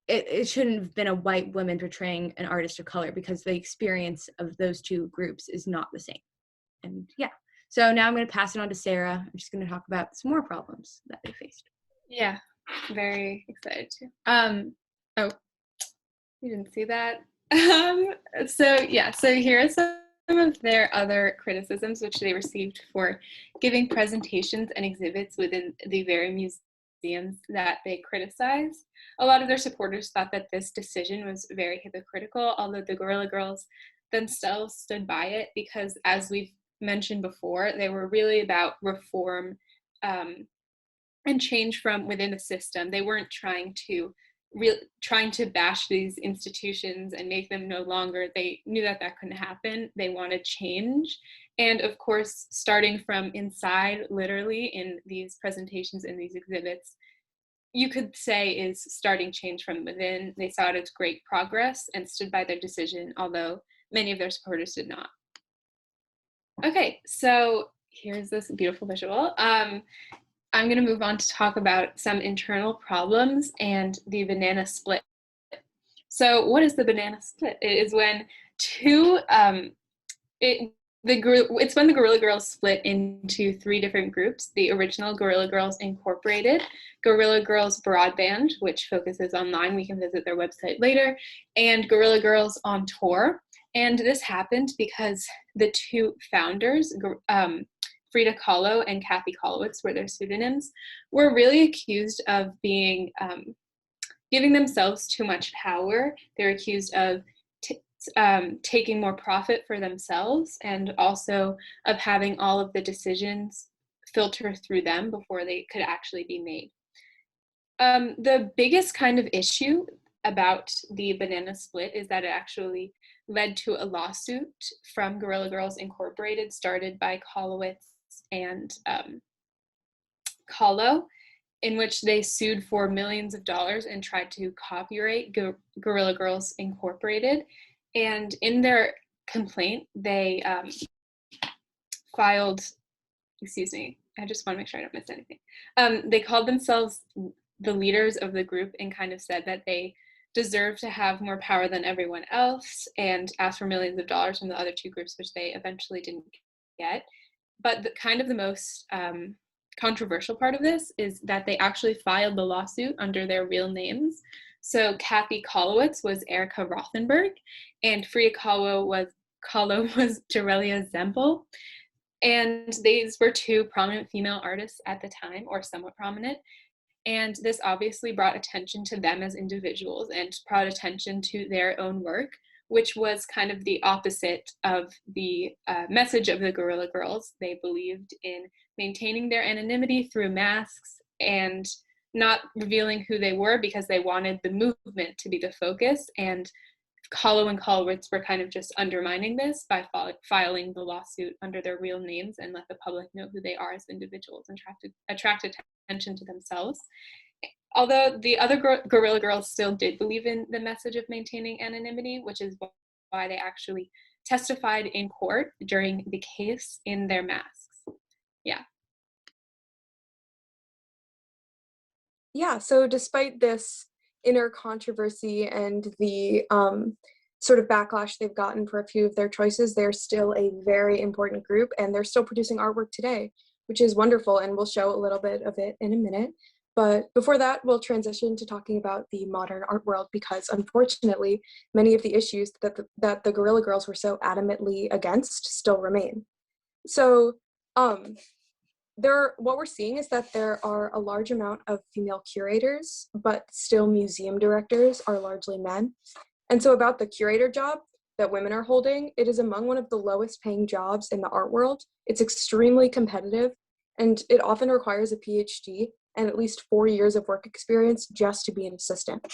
it shouldn't have been a white woman portraying an artist of color, because the experience of those two groups is not the same. And yeah, so now I'm going to pass it on to Sarah. I'm just going to talk about some more problems that they faced. Yeah, very excited too. Oh, you didn't see that. So here are some of their other criticisms which they received for giving presentations and exhibits within the very museums that they criticized. A lot of their supporters thought that this decision was very hypocritical, although the Guerrilla Girls themselves stood by it, because as we've mentioned before, they were really about reform and change from within the system. They weren't trying to bash these institutions and make them no longer. They knew that couldn't happen. They wanted change. And of course, starting from inside, literally in these presentations and these exhibits, you could say is starting change from within. They saw it as great progress and stood by their decision, although many of their supporters did not. Okay, so here's this beautiful visual. I'm going to move on to talk about some internal problems and the banana split. So what is the banana split? It is when it's when the Guerrilla Girls split into three different groups: the original Guerrilla Girls Incorporated, Guerrilla Girls Broadband, which focuses online, we can visit their website later, and Guerrilla Girls on Tour. And this happened because the two founders, Frida Kahlo and Kathy Kollwitz were their pseudonyms, were really accused of being giving themselves too much power. They're accused of taking more profit for themselves, and also of having all of the decisions filter through them before they could actually be made. The biggest kind of issue about the banana split is that it actually led to a lawsuit from Guerrilla Girls Incorporated, started by Kollwitz and Kahlo, in which they sued for millions of dollars and tried to copyright Guerrilla Girls Incorporated. And in their complaint, they filed, excuse me, I just want to make sure I don't miss anything. They called themselves the leaders of the group and kind of said that they deserve to have more power than everyone else, and asked for millions of dollars from the other two groups, which they eventually didn't get. But the most controversial part of this is that they actually filed the lawsuit under their real names. So Kathy Kollwitz was Erica Rothenberg, and Frida Kahlo was Aurelia Zempel. And these were two prominent female artists at the time, or somewhat prominent. And this obviously brought attention to them as individuals and brought attention to their own work, which was kind of the opposite of the message of the Guerrilla Girls. They believed in maintaining their anonymity through masks and not revealing who they were because they wanted the movement to be the focus. And Hollow and Colwitz were kind of just undermining this by filing the lawsuit under their real names and let the public know who they are as individuals and attract attention to themselves. Although the other Guerrilla Girls still did believe in the message of maintaining anonymity, which is why they actually testified in court during the case in their masks. Yeah. Yeah, so despite this inner controversy and the sort of backlash they've gotten for a few of their choices, they're still a very important group, and they're still producing artwork today, which is wonderful, and we'll show a little bit of it in a minute. But before that, we'll transition to talking about the modern art world, because unfortunately, many of the issues that the Guerrilla Girls were so adamantly against still remain. So what we're seeing is that there are a large amount of female curators, but still museum directors are largely men. And so about the curator job that women are holding, it is among one of the lowest paying jobs in the art world. It's extremely competitive, and it often requires a PhD and at least 4 years of work experience just to be an assistant.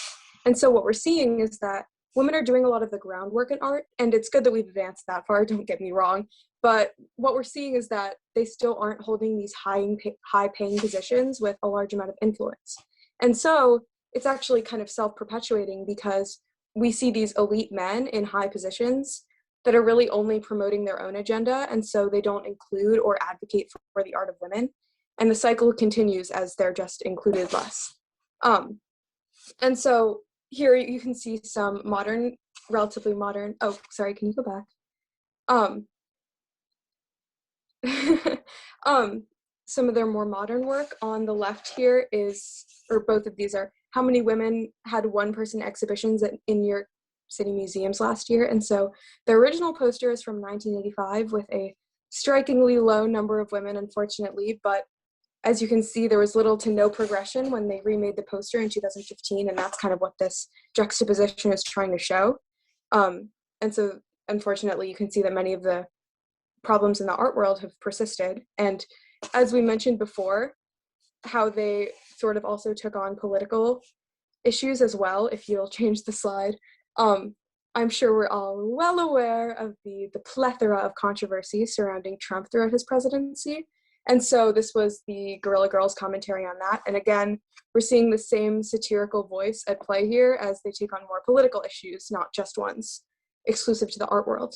And so what we're seeing is that women are doing a lot of the groundwork in art, and it's good that we've advanced that far, don't get me wrong. But what we're seeing is that they still aren't holding these high-paying positions with a large amount of influence. And so it's actually kind of self-perpetuating, because we see these elite men in high positions that are really only promoting their own agenda, and so they don't include or advocate for the art of women. And the cycle continues as they're just included less. And so here you can see some relatively modern, oh, sorry, can you go back? Some of their more modern work on the left here is, or both of these are, how many women had one-person exhibitions in New York City museums last year. And so the original poster is from 1985 with a strikingly low number of women, unfortunately, but as you can see, there was little to no progression when they remade the poster in 2015, and that's kind of what this juxtaposition is trying to show. And so unfortunately, you can see that many of the problems in the art world have persisted. And as we mentioned before, how they sort of also took on political issues as well. If you'll change the slide, I'm sure we're all well aware of the plethora of controversy surrounding Trump throughout his presidency. And so this was the Guerrilla Girls commentary on that. And again, we're seeing the same satirical voice at play here as they take on more political issues, not just ones exclusive to the art world.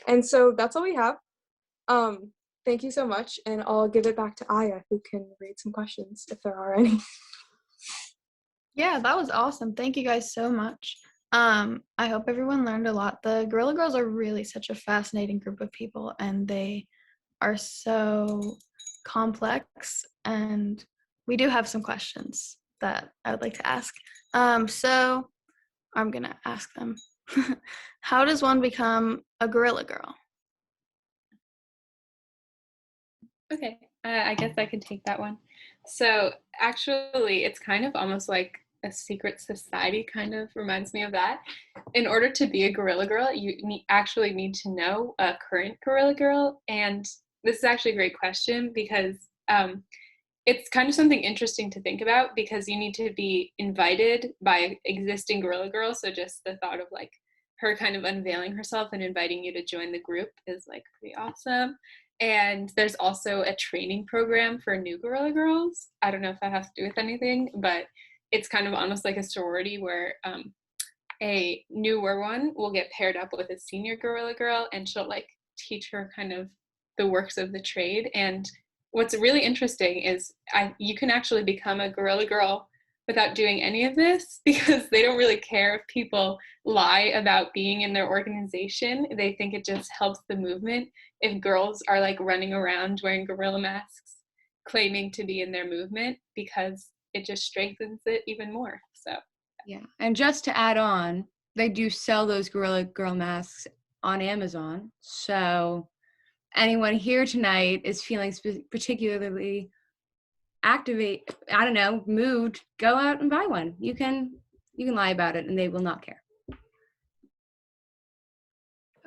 And so that's all we have. Thank you so much, and I'll give it back to Aya, who can read some questions if there are any. Yeah, that was awesome. Thank you guys so much. I hope everyone learned a lot. The Guerrilla Girls are really such a fascinating group of people, and they are so complex, and we do have some questions that I would like to ask. So I'm gonna ask them. How does one become a Guerrilla Girl? Okay, I guess I could take that one. So actually, it's kind of almost like a secret society, kind of reminds me of that. In order to be a Guerrilla Girl, you actually need to know a current Guerrilla Girl. And this is actually a great question, because it's kind of something interesting to think about, because you need to be invited by existing Guerrilla Girls. So just the thought of like her kind of unveiling herself and inviting you to join the group is like pretty awesome. And there's also a training program for new Guerrilla Girls. I don't know if that has to do with anything, but it's kind of almost like a sorority where a newer one will get paired up with a senior Guerrilla Girl, and she'll like teach her kind of the works of the trade. And what's really interesting is you can actually become a Guerrilla Girl without doing any of this, because they don't really care if people lie about being in their organization. They think it just helps the movement if girls are like running around wearing gorilla masks claiming to be in their movement, because it just strengthens it even more. So yeah, and just to add on, they do sell those Guerrilla Girl masks on Amazon, so anyone here tonight is feeling particularly moved, go out and buy one. You can lie about it and they will not care.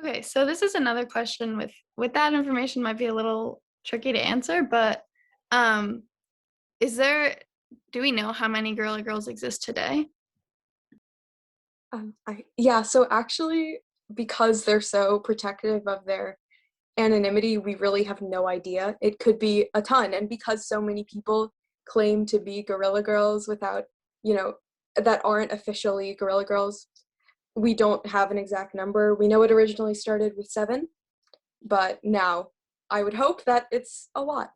Okay, so this is another question with that information might be a little tricky to answer, but do we know how many Guerrilla Girls exist today? So actually, because they're so protective of their anonymity, we really have no idea. It could be a ton, and because so many people claim to be Guerrilla Girls without, that aren't officially Guerrilla Girls, we don't have an exact number. We know it originally started with 7, but now I would hope that it's a lot.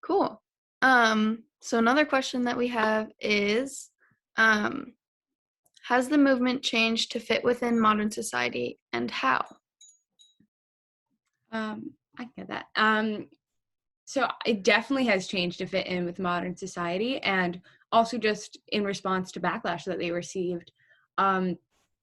Cool. So another question that we have is, has the movement changed to fit within modern society, and how? I get that. So it definitely has changed to fit in with modern society, and also just in response to backlash that they received. A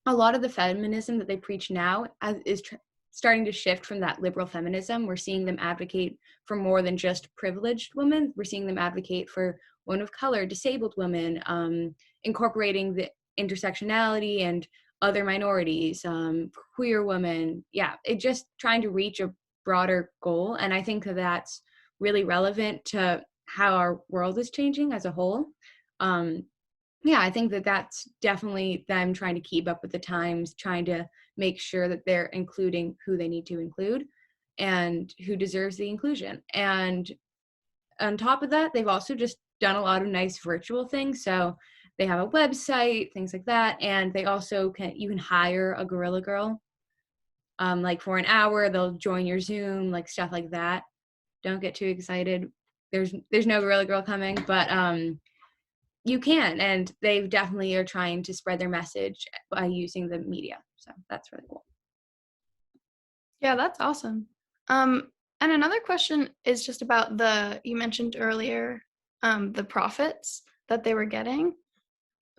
lot of the feminism that they preach now is starting to shift from that liberal feminism. We're seeing them advocate for more than just privileged women. We're seeing them advocate for women of color, disabled women, incorporating the intersectionality and other minorities, queer women. Yeah, it just trying to reach a broader goal. And I think that's really relevant to how our world is changing as a whole. I think that's definitely them trying to keep up with the times, trying to make sure that they're including who they need to include and who deserves the inclusion. And on top of that, they've also just done a lot of nice virtual things. So they have a website, things like that. And they also you can hire a Guerrilla Girl, like for an hour, they'll join your Zoom, like stuff like that. Don't get too excited. There's no Guerrilla Girl coming, but you can, and they definitely are trying to spread their message by using the media. So that's really cool. Yeah, that's awesome. And another question is just about you mentioned earlier, the profits that they were getting.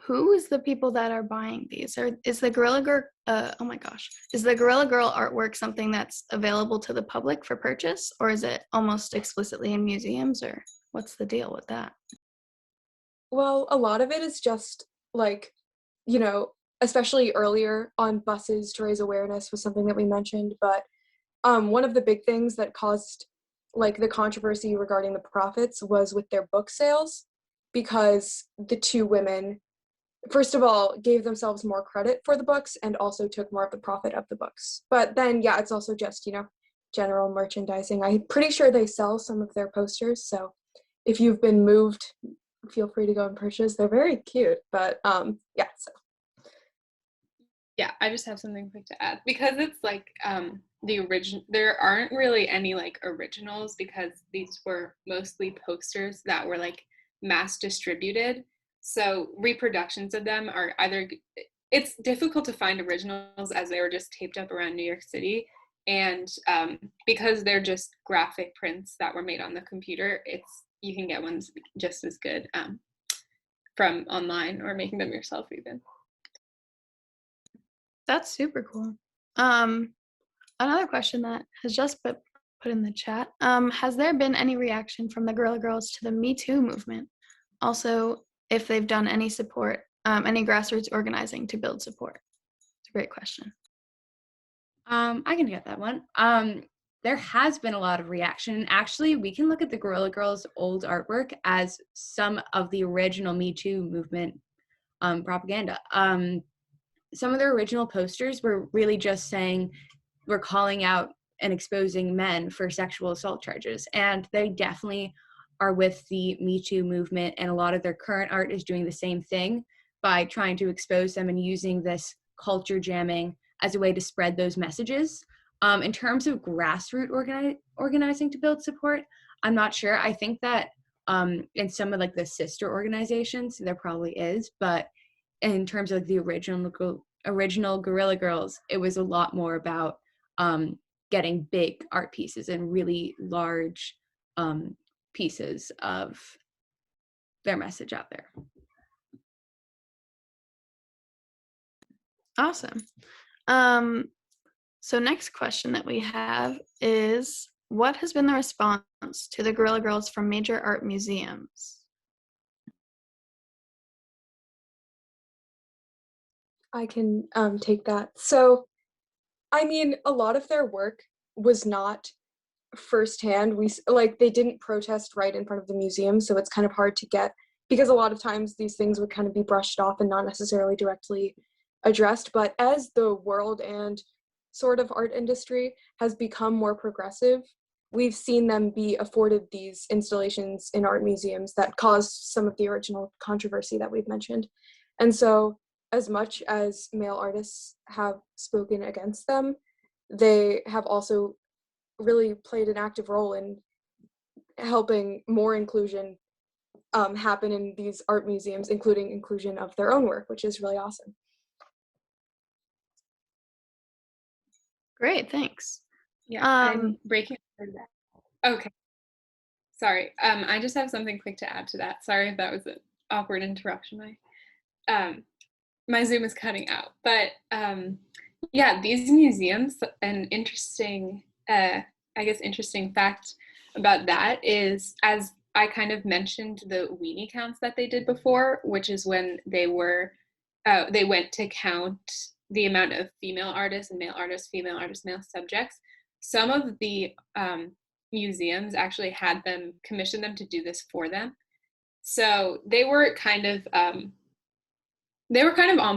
Who is the people that are buying these? Or is the Guerrilla Girl, is the Guerrilla Girl artwork something that's available to the public for purchase, or is it almost explicitly in museums, or what's the deal with that? Well, a lot of it is just like, especially earlier on buses to raise awareness was something that we mentioned. But one of the big things that caused like the controversy regarding the profits was with their book sales, because the 2 women, first of all, gave themselves more credit for the books and also took more of the profit of the books. But then, it's also just, general merchandising. I'm pretty sure they sell some of their posters. So if you've been moved, feel free to go and purchase. They're very cute, but Yeah, I just have something quick to add, because it's like the original, there aren't really any like originals, because these were mostly posters that were like mass distributed. So reproductions of them are either, it's difficult to find originals as they were just taped up around New York City. And because they're just graphic prints that were made on the computer, you can get ones just as good from online or making them yourself even. That's super cool. Another question that has just been put in the chat. Has there been any reaction from the Guerrilla Girls to the Me Too movement? Also, if they've done any support, any grassroots organizing to build support? It's a great question. I can get that one. There has been a lot of reaction. Actually, we can look at the Guerrilla Girls' old artwork as some of the original Me Too movement propaganda. Some of their original posters were really just saying, we're calling out and exposing men for sexual assault charges. And they definitely are with the Me Too movement. And a lot of their current art is doing the same thing by trying to expose them and using this culture jamming as a way to spread those messages. In terms of grassroots organizing to build support, I'm not sure. I think that in some of like the sister organizations, there probably is, but in terms of the original Guerrilla Girls, it was a lot more about getting big art pieces and really large pieces of their message out there. Awesome. So next question that we have is, what has been the response to the Guerrilla Girls from major art museums? I can take that. So, I mean, a lot of their work was not firsthand. Like they didn't protest right in front of the museum, so it's kind of hard to get, because a lot of times these things would kind of be brushed off and not necessarily directly addressed. But as the world and sort of art industry has become more progressive, we've seen them be afforded these installations in art museums that caused some of the original controversy that we've mentioned. And so, as much as male artists have spoken against them, they have also really played an active role in helping more inclusion happen in these art museums, including inclusion of their own work, which is really awesome. Great, thanks. Yeah, I'm breaking that. Okay. Sorry. I just have something quick to add to that. Sorry if that was an awkward interruption. My Zoom is cutting out. But yeah, these museums, an interesting, interesting fact about that is, as I kind of mentioned, the weenie counts that they did before, which is when they went to count the amount of female artists and male artists, female artists, male subjects. Some of the museums actually had them commission them to do this for them. So they were kind of on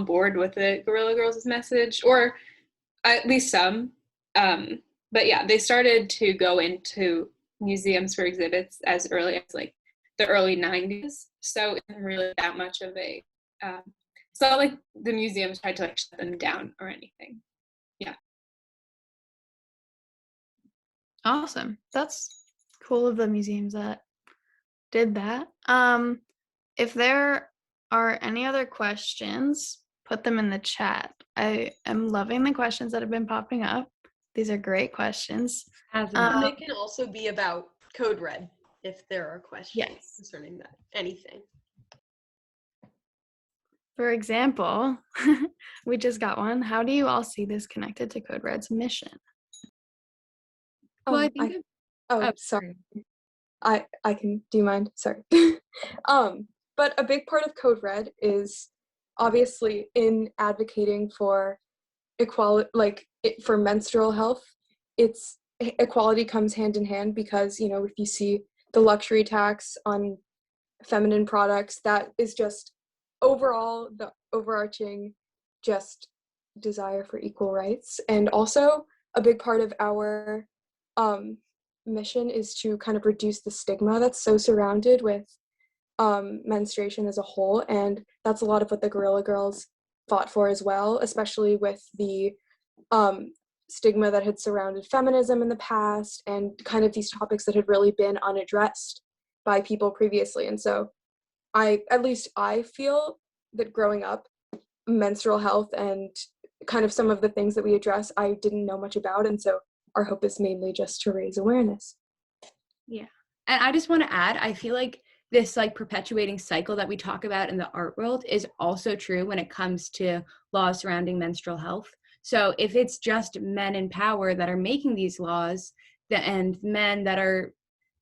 board with the Guerrilla Girls' message, or at least some. But yeah, they started to go into museums for exhibits as early as like the early 90s. So it wasn't really that much of a, it's not like the museums tried to like shut them down or anything. Yeah. Awesome. That's cool of the museums that did that. If there are any other questions, put them in the chat. I am loving the questions that have been popping up. These are great questions. And it can also be about Code Red if there are questions concerning that, anything. For example, we just got one. How do you all see this connected to Code Red's mission? Well, I think. Sorry. I can, do you mind? Sorry. But a big part of Code Red is obviously in advocating for equality, like for menstrual health. It's equality comes hand in hand, because, you know, if you see the luxury tax on feminine products, that is just overall the overarching just desire for equal rights. And also a big part of our mission is to kind of reduce the stigma that's so surrounded with menstruation as a whole. And that's a lot of what the Guerrilla Girls fought for as well, especially with the stigma that had surrounded feminism in the past, and kind of these topics that had really been unaddressed by people previously. And so at least I feel that growing up, menstrual health and kind of some of the things that we address, I didn't know much about. And so our hope is mainly just to raise awareness. Yeah. And I just want to add, I feel like this like perpetuating cycle that we talk about in the art world is also true when it comes to laws surrounding menstrual health. So if it's just men in power that are making these laws, and men that are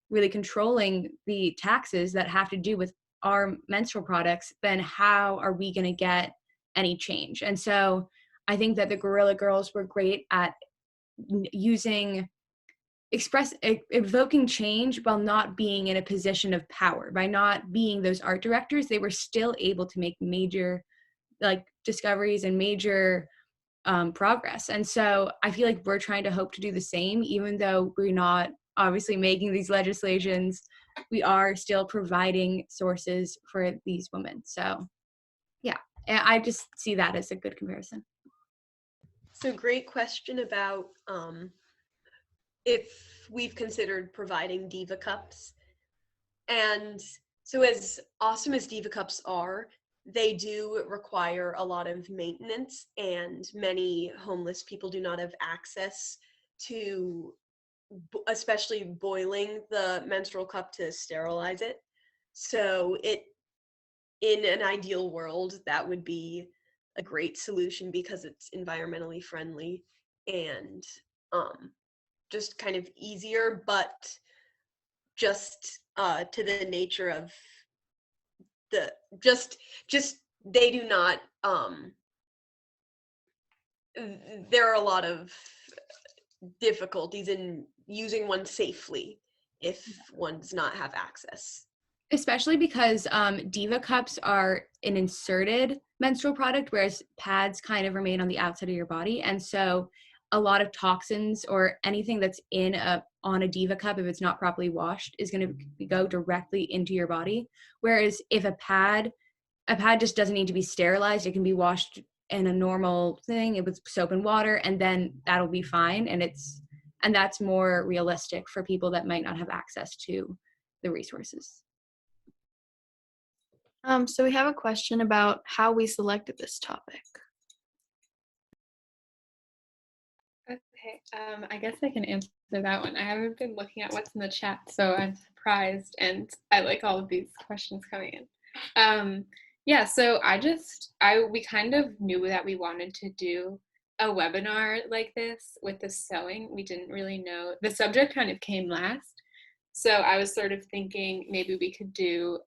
really controlling the taxes that have to do with our menstrual products, then how are we going to get any change? And so I think that the Guerrilla Girls were great at evoking change while not being in a position of power. By not being those art directors, they were still able to make major like discoveries and major progress. And so I feel like we're trying to hope to do the same, even though we're not obviously making these legislations. We are still providing sources for these women. So yeah, I just see that as a good comparison. So great question about if we've considered providing Diva Cups. And so as awesome as Diva Cups are, they do require a lot of maintenance, and many homeless people do not have access to especially boiling the menstrual cup to sterilize it. So in an ideal world, that would be a great solution because it's environmentally friendly. and just kind of easier, but just to the nature of the just they do not there are a lot of difficulties in using one safely if one does not have access. Especially because Diva cups are an inserted menstrual product, whereas pads kind of remain on the outside of your body. And so a lot of toxins or anything that's on a Diva cup, if it's not properly washed, is going to go directly into your body. Whereas if a pad just doesn't need to be sterilized. It can be washed in a normal thing with soap and water, and then that'll be fine. And that's more realistic for people that might not have access to the resources. So we have a question about how we selected this topic. Okay, I guess I can answer that one. I haven't been looking at what's in the chat, so I'm surprised, and I like all of these questions coming in. Yeah, so we kind of knew that we wanted to do a webinar like this with the sewing. We didn't really know. The subject kind of came last. So I was sort of thinking maybe we could do,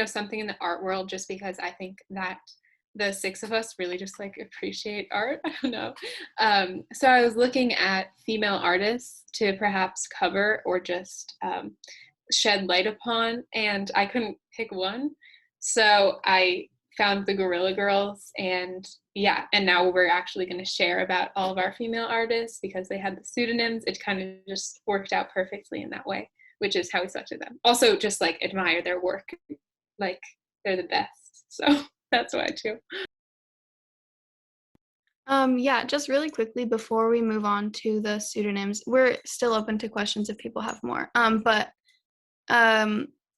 something in the art world, just because I think that the six of us really just like appreciate art. I don't know. So I was looking at female artists to perhaps cover or just shed light upon, and I couldn't pick one. So I found the Guerrilla Girls, and now we're actually going to share about all of our female artists because they had the pseudonyms. It kind of just worked out perfectly in that way, which is how we selected them. Also, just like admire their work, like they're the best. So that's why too. Just really quickly before we move on to the pseudonyms, we're still open to questions if people have more.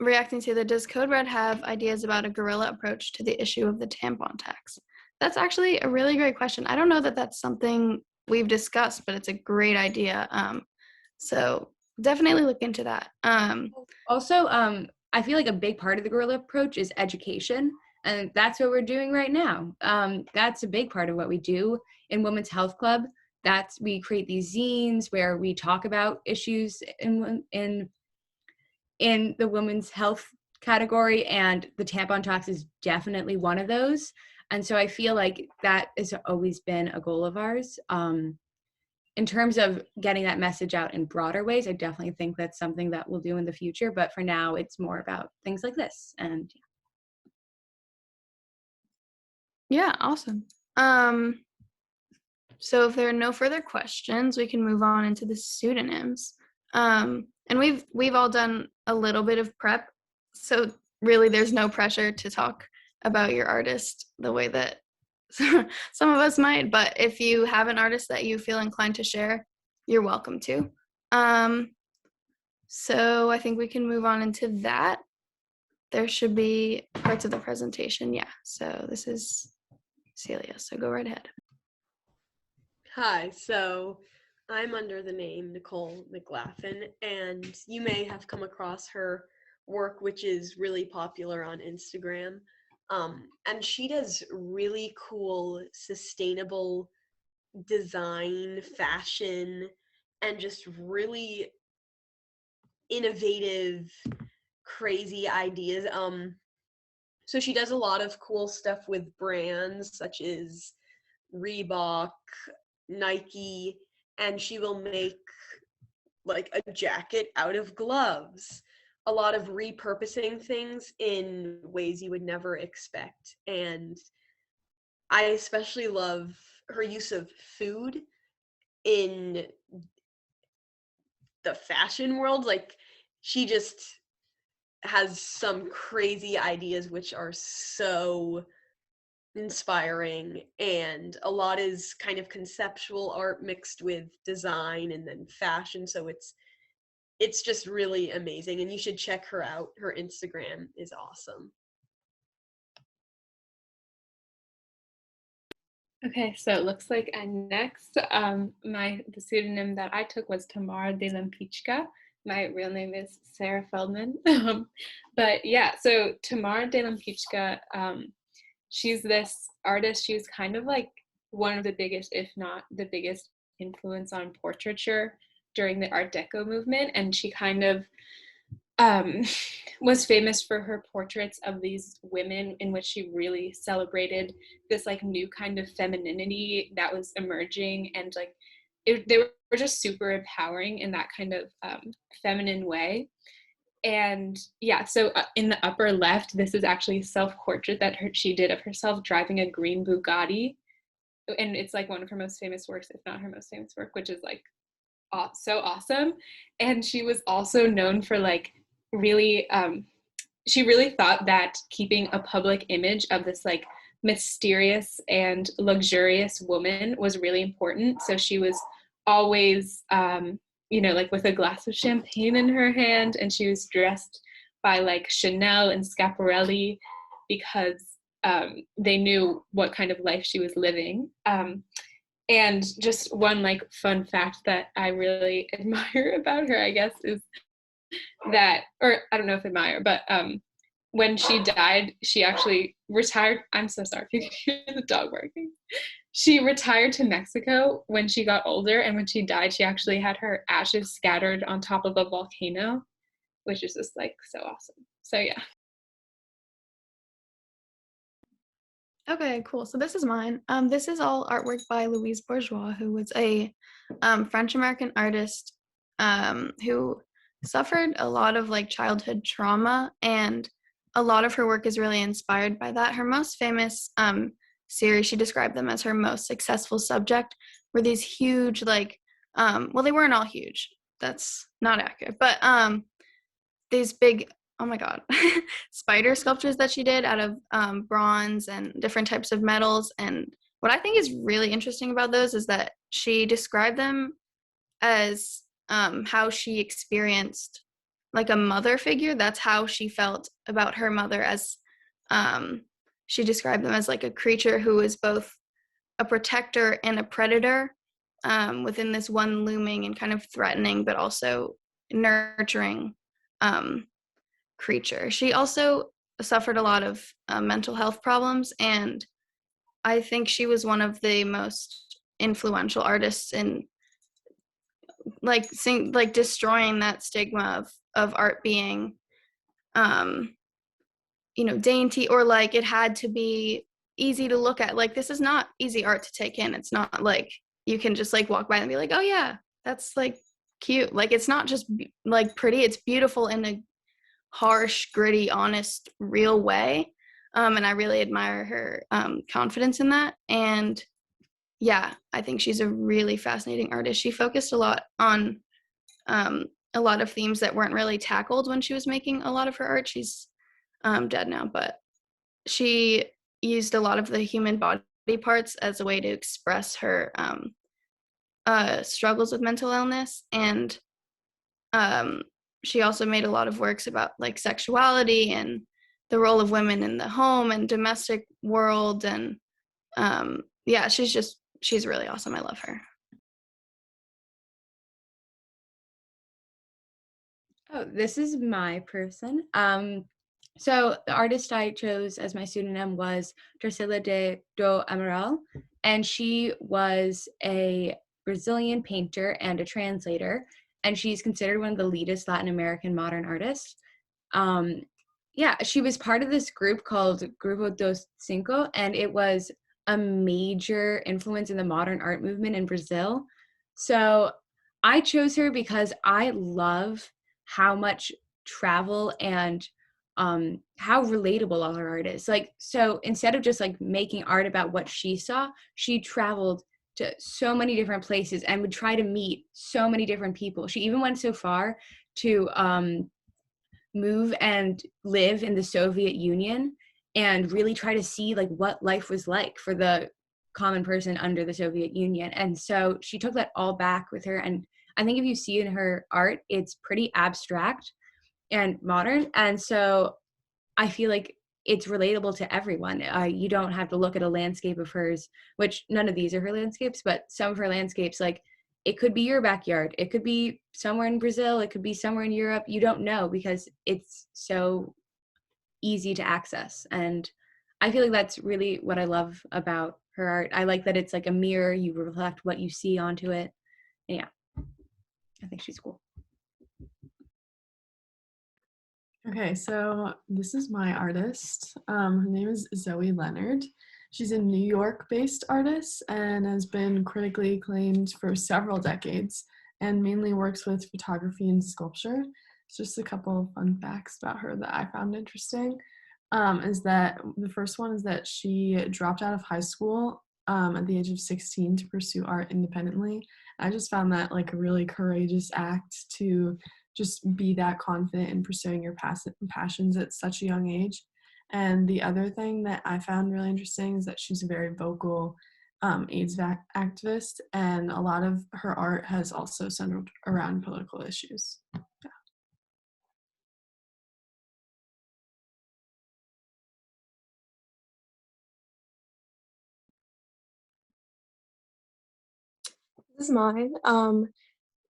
Reacting to does Code Red have ideas about a guerrilla approach to the issue of the tampon tax? That's actually a really great question. I don't know that that's something we've discussed, but it's a great idea. So definitely look into that. Also, I feel like a big part of the guerrilla approach is education, and that's what we're doing right now. That's a big part of what we do in Women's Health Club. We create these zines where we talk about issues in the women's health category, and the tampon tax is definitely one of those. And so I feel like that has always been a goal of ours. In terms of getting that message out in broader ways, I definitely think that's something that we'll do in the future. But for now, it's more about things like this. And yeah, awesome. So if there are no further questions, we can move on into the pseudonyms. And we've all done a little bit of prep, so really there's no pressure to talk about your artist the way that some of us might, but if you have an artist that you feel inclined to share, you're welcome to. So I think we can move on into that. There should be parts of the presentation. Yeah, so this is Celia, so go right ahead. Hi, so I'm under the name Nicole McLaughlin, and you may have come across her work, which is really popular on Instagram. And she does really cool, sustainable design, fashion, and just really innovative, crazy ideas. So she does a lot of cool stuff with brands such as Reebok, Nike, and she will make like a jacket out of gloves. A lot of repurposing things in ways you would never expect. And I especially love her use of food in the fashion world. Like, she just has some crazy ideas which are so inspiring, and a lot is kind of conceptual art mixed with design and then fashion, so it's just really amazing, and you should check her out. Her Instagram is awesome. Okay, so it looks like next, the pseudonym that I took was Tamara de Lempichka. My real name is Sarah Feldman. But yeah, so Tamara de Lempichka, she's this artist. She was kind of like one of the biggest, if not the biggest, influence on portraiture during the Art Deco movement. And she kind of was famous for her portraits of these women in which she really celebrated this like new kind of femininity that was emerging, and like they were just super empowering in that kind of feminine way. And yeah, so in the upper left, this is actually a self-portrait that she did of herself driving a green Bugatti, and it's like one of her most famous works, if not her most famous work, which is like so awesome. And she was also known for like really she really thought that keeping a public image of this like mysterious and luxurious woman was really important. So she was always like with a glass of champagne in her hand, and she was dressed by like Chanel and Schiaparelli because they knew what kind of life she was living. And just one like fun fact that I really admire about her, I guess, is that, or I don't know if admire, but when she died, she actually retired. I'm so sorry if you hear the dog barking. She retired to Mexico when she got older, and when she died, she actually had her ashes scattered on top of a volcano, which is just like so awesome. So yeah. Okay, cool. So this is mine. This is all artwork by Louise Bourgeois, who was a French-American artist who suffered a lot of like childhood trauma, and a lot of her work is really inspired by that. Her most famous series, she described them as her most successful subject, were these huge like, well, they weren't all huge. That's not accurate, but these big, oh my God, spider sculptures that she did out of bronze and different types of metals. And what I think is really interesting about those is that she described them as how she experienced like a mother figure. That's how she felt about her mother, as she described them as like a creature who is both a protector and a predator within this one looming and kind of threatening but also nurturing creature. She also suffered a lot of mental health problems, and I think she was one of the most influential artists in like destroying that stigma of art being dainty, or like it had to be easy to look at. Like, this is not easy art to take in. It's not like you can just like walk by and be like, oh yeah, that's like cute. Like, it's not just like pretty, it's beautiful in a harsh, gritty, honest, real way. And I really admire her confidence in that. And yeah, I think she's a really fascinating artist. She focused a lot on a lot of themes that weren't really tackled when she was making a lot of her art. She's dead now, but she used a lot of the human body parts as a way to express her struggles with mental illness. And she also made a lot of works about like sexuality and the role of women in the home and domestic world. And yeah, she's really awesome. I love her. Oh, this is my person. So the artist I chose as my pseudonym was Drusilla do Amaral, and she was a Brazilian painter and a translator, and she's considered one of the leadest Latin American modern artists. Yeah, she was part of this group called Grupo dos Cinco, and it was a major influence in the modern art movement in Brazil. So I chose her because I love how much travel and how relatable all her art is. Like, so instead of just like making art about what she saw, she traveled to so many different places and would try to meet so many different people. She even went so far to move and live in the Soviet Union and really try to see like what life was like for the common person under the Soviet Union. And so she took that all back with her. And I think if you see in her art, it's pretty abstract and modern. And so I feel like it's relatable to everyone. You don't have to look at a landscape of hers, which none of these are her landscapes, but some of her landscapes, like it could be your backyard. It could be somewhere in Brazil. It could be somewhere in Europe. You don't know because it's so easy to access. And I feel like that's really what I love about her art. I like that it's like a mirror, you reflect what you see onto it. And yeah, I think she's cool. Okay, so this is my artist. Her name is Zoe Leonard. She's a New York-based artist and has been critically acclaimed for several decades and mainly works with photography and sculpture. It's just a couple of fun facts about her that I found interesting. Is that the first one is that she dropped out of high school at the age of 16 to pursue art independently. I just found that like a really courageous act to just be that confident in pursuing your passions at such a young age. And the other thing that I found really interesting is that she's a very vocal AIDS activist, and a lot of her art has also centered around political issues. Yeah. This is mine.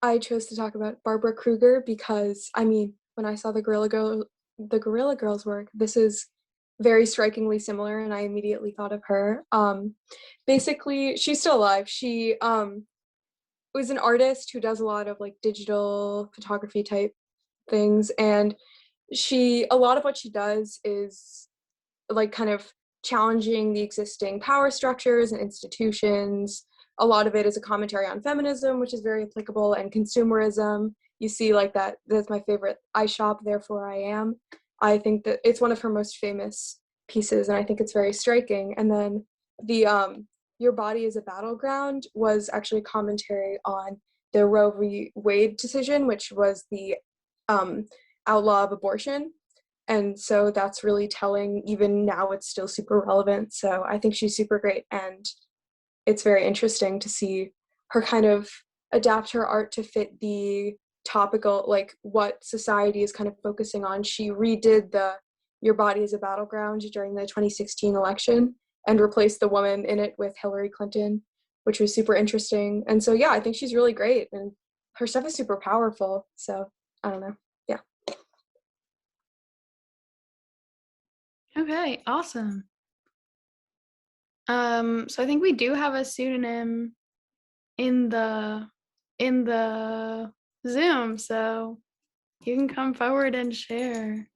I chose to talk about Barbara Kruger because, I mean, when I saw the Guerrilla Girls work, this is very strikingly similar, and I immediately thought of her. Basically, she's still alive. She was an artist who does a lot of like digital photography type things, and a lot of what she does is like kind of challenging the existing power structures and institutions. A lot of it is a commentary on feminism, which is very applicable, and consumerism. You see like that's my favorite. I shop, therefore I am. I think that it's one of her most famous pieces, and I think it's very striking. And then the Your Body is a Battleground was actually commentary on the Roe v. Wade decision, which was the outlaw of abortion. And so that's really telling. Even now it's still super relevant. So I think she's super great, and it's very interesting to see her kind of adapt her art to fit the topical, like what society is kind of focusing on. She redid the Your Body is a Battleground during the 2016 election and replaced the woman in it with Hillary Clinton, which was super interesting. And so yeah, I think she's really great, and her stuff is super powerful. So I don't know. Yeah. Okay, awesome. So I think we do have a pseudonym in the Zoom, so you can come forward and share.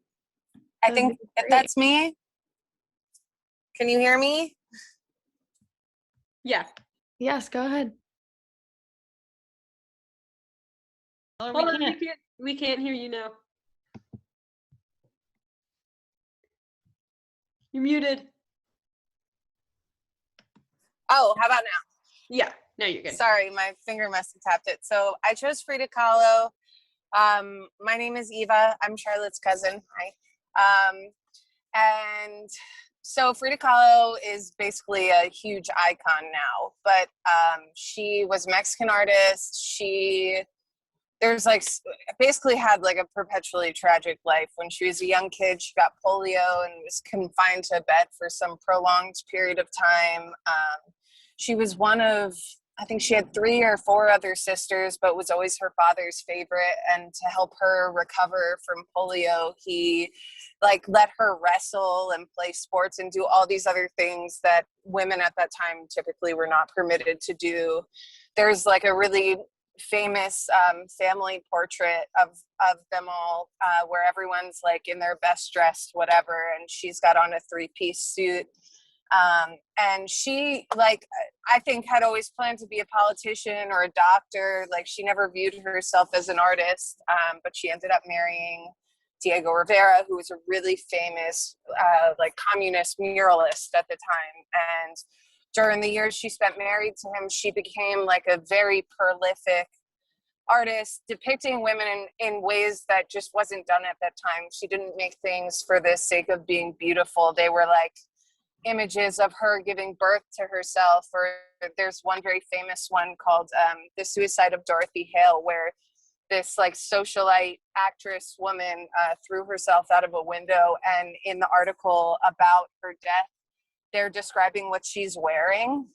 I think if that's me. Can you hear me? Yeah. Yes, go ahead. Hold on, we can't hear you now. You're muted. Oh, how about now? Yeah, no, you're good. Sorry, my finger must have tapped it. So I chose Frida Kahlo. My name is Eva. I'm Charlotte's cousin. Hi. And so Frida Kahlo is basically a huge icon now, but she was a Mexican artist. There's like basically had like a perpetually tragic life. When she was a young kid, she got polio and was confined to a bed for some prolonged period of time. She was one of, I think she had 3 or 4 other sisters, but was always her father's favorite. And to help her recover from polio, he like let her wrestle and play sports and do all these other things that women at that time typically were not permitted to do. There's like a really famous family portrait of them all where everyone's like in their best dressed whatever, and she's got on a 3-piece suit. And she, like, I think had always planned to be a politician or a doctor. Like, she never viewed herself as an artist, but she ended up marrying Diego Rivera, who was a really famous, like, communist muralist at the time. And during the years she spent married to him, she became, like, a very prolific artist, depicting women in ways that just wasn't done at that time. She didn't make things for the sake of being beautiful. They were, like, images of her giving birth to herself, or there's one very famous one called The Suicide of Dorothy Hale, where this like socialite actress woman threw herself out of a window, and in the article about her death they're describing what she's wearing.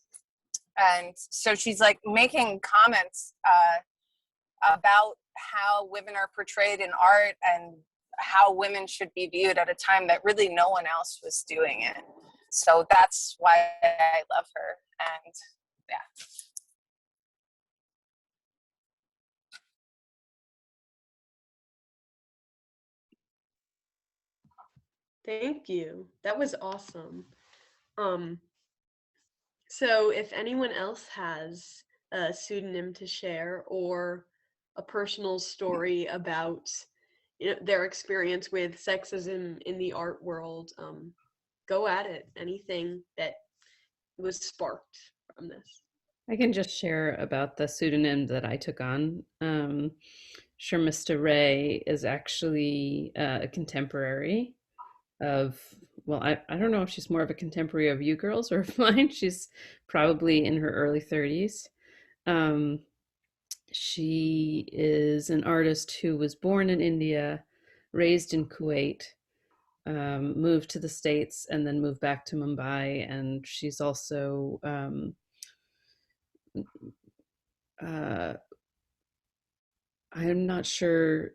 And so she's like making comments about how women are portrayed in art and how women should be viewed at a time that really no one else was doing it. So that's why I love her. And yeah. Thank you. That was awesome. So if anyone else has a pseudonym to share or a personal story about their experience with sexism in the art world, go at it. Anything that was sparked from this. I can just share about the pseudonym that I took on. Shermista Ray is actually a contemporary of, well, I don't know if she's more of a contemporary of you girls or of mine. She's probably in her early 30s. She is an artist who was born in India, raised in Kuwait, moved to the States, and then moved back to Mumbai. And she's also I'm not sure.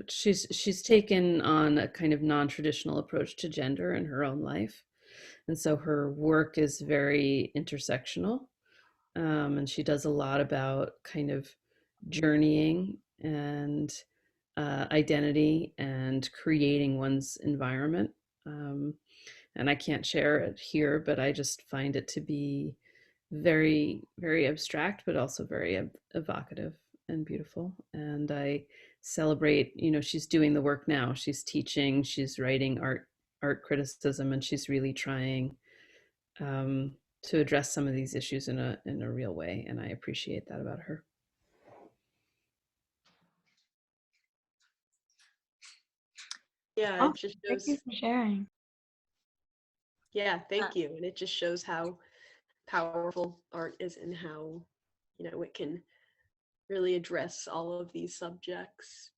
She's taken on a kind of non-traditional approach to gender in her own life, and so her work is very intersectional, and she does a lot about kind of journeying and identity and creating one's environment. And I can't share it here, but I just find it to be very, very abstract, but also very evocative and beautiful. And I celebrate, she's doing the work now. She's teaching, she's writing art criticism, and she's really trying to address some of these issues in a real way. And I appreciate that about her. Yeah, it just shows. Thank you for sharing. Yeah, thank you. And it just shows how powerful art is and how, it can really address all of these subjects.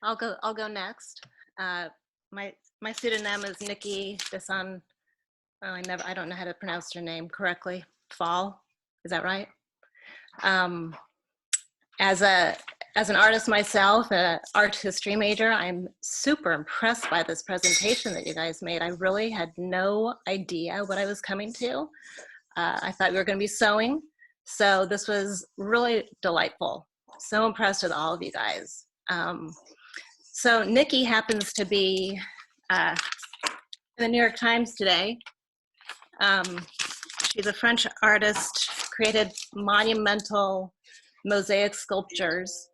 I'll go next. My pseudonym is Nikki Desan. I don't know how to pronounce her name correctly. Fall, is that right? As an artist myself, an art history major, I'm super impressed by this presentation that you guys made. I really had no idea what I was coming to. I thought we were going to be sewing, so this was really delightful. So impressed with all of you guys. So Nikki happens to be in the New York Times today. She's a French artist, created monumental mosaic sculptures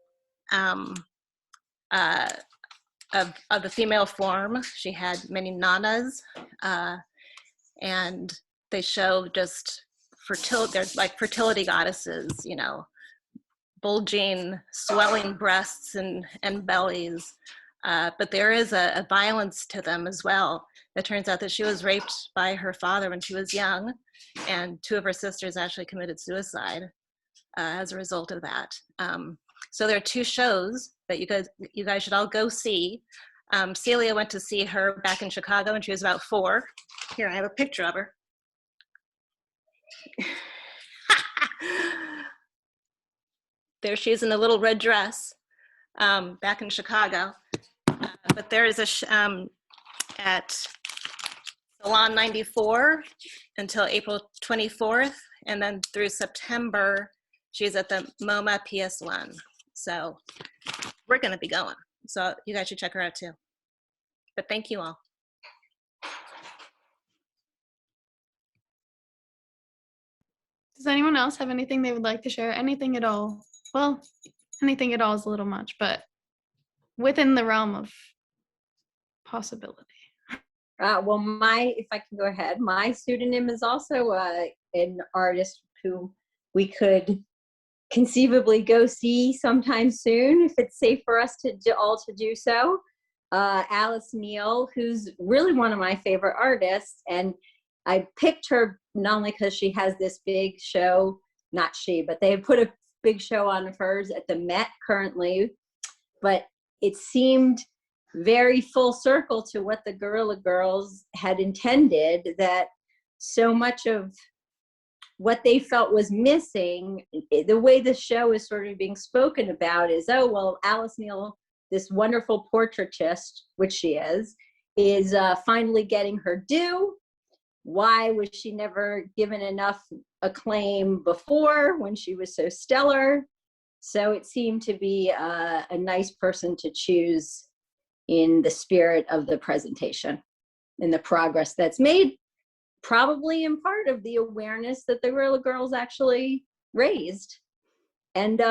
of the female form. She had many nanas, and they show just fertility. They're like fertility goddesses, bulging, swelling breasts and bellies. But there is a violence to them as well. It turns out that she was raped by her father when she was young, and two of her sisters actually committed suicide as a result of that. So there are two shows that you guys should all go see. Celia went to see her back in Chicago when she was about 4. Here, I have a picture of her. There she is in a little red dress back in Chicago. But there is at Salon 94 until April 24th, and then through September, she's at the MoMA PS1. So we're gonna be going. So you guys should check her out too. But thank you all. Does anyone else have anything they would like to share? Anything at all? Well, anything at all is a little much, but within the realm of possibility. Well, if I can go ahead, my pseudonym is also an artist who we could conceivably go see sometime soon if it's safe for us to do so. Alice Neal, who's really one of my favorite artists, and I picked her not only because she has this big show, not she, but they put a big show on of hers at the Met currently, but it seemed very full circle to what the Guerrilla Girls had intended, that so much of what they felt was missing, the way the show is sort of being spoken about is, oh, well, Alice Neal, this wonderful portraitist, which she is is finally getting her due. Why was she never given enough acclaim before when she was so stellar? So it seemed to be a nice person to choose in the spirit of the presentation and the progress that's made, probably in part of the awareness that the Guerrilla Girls actually raised. And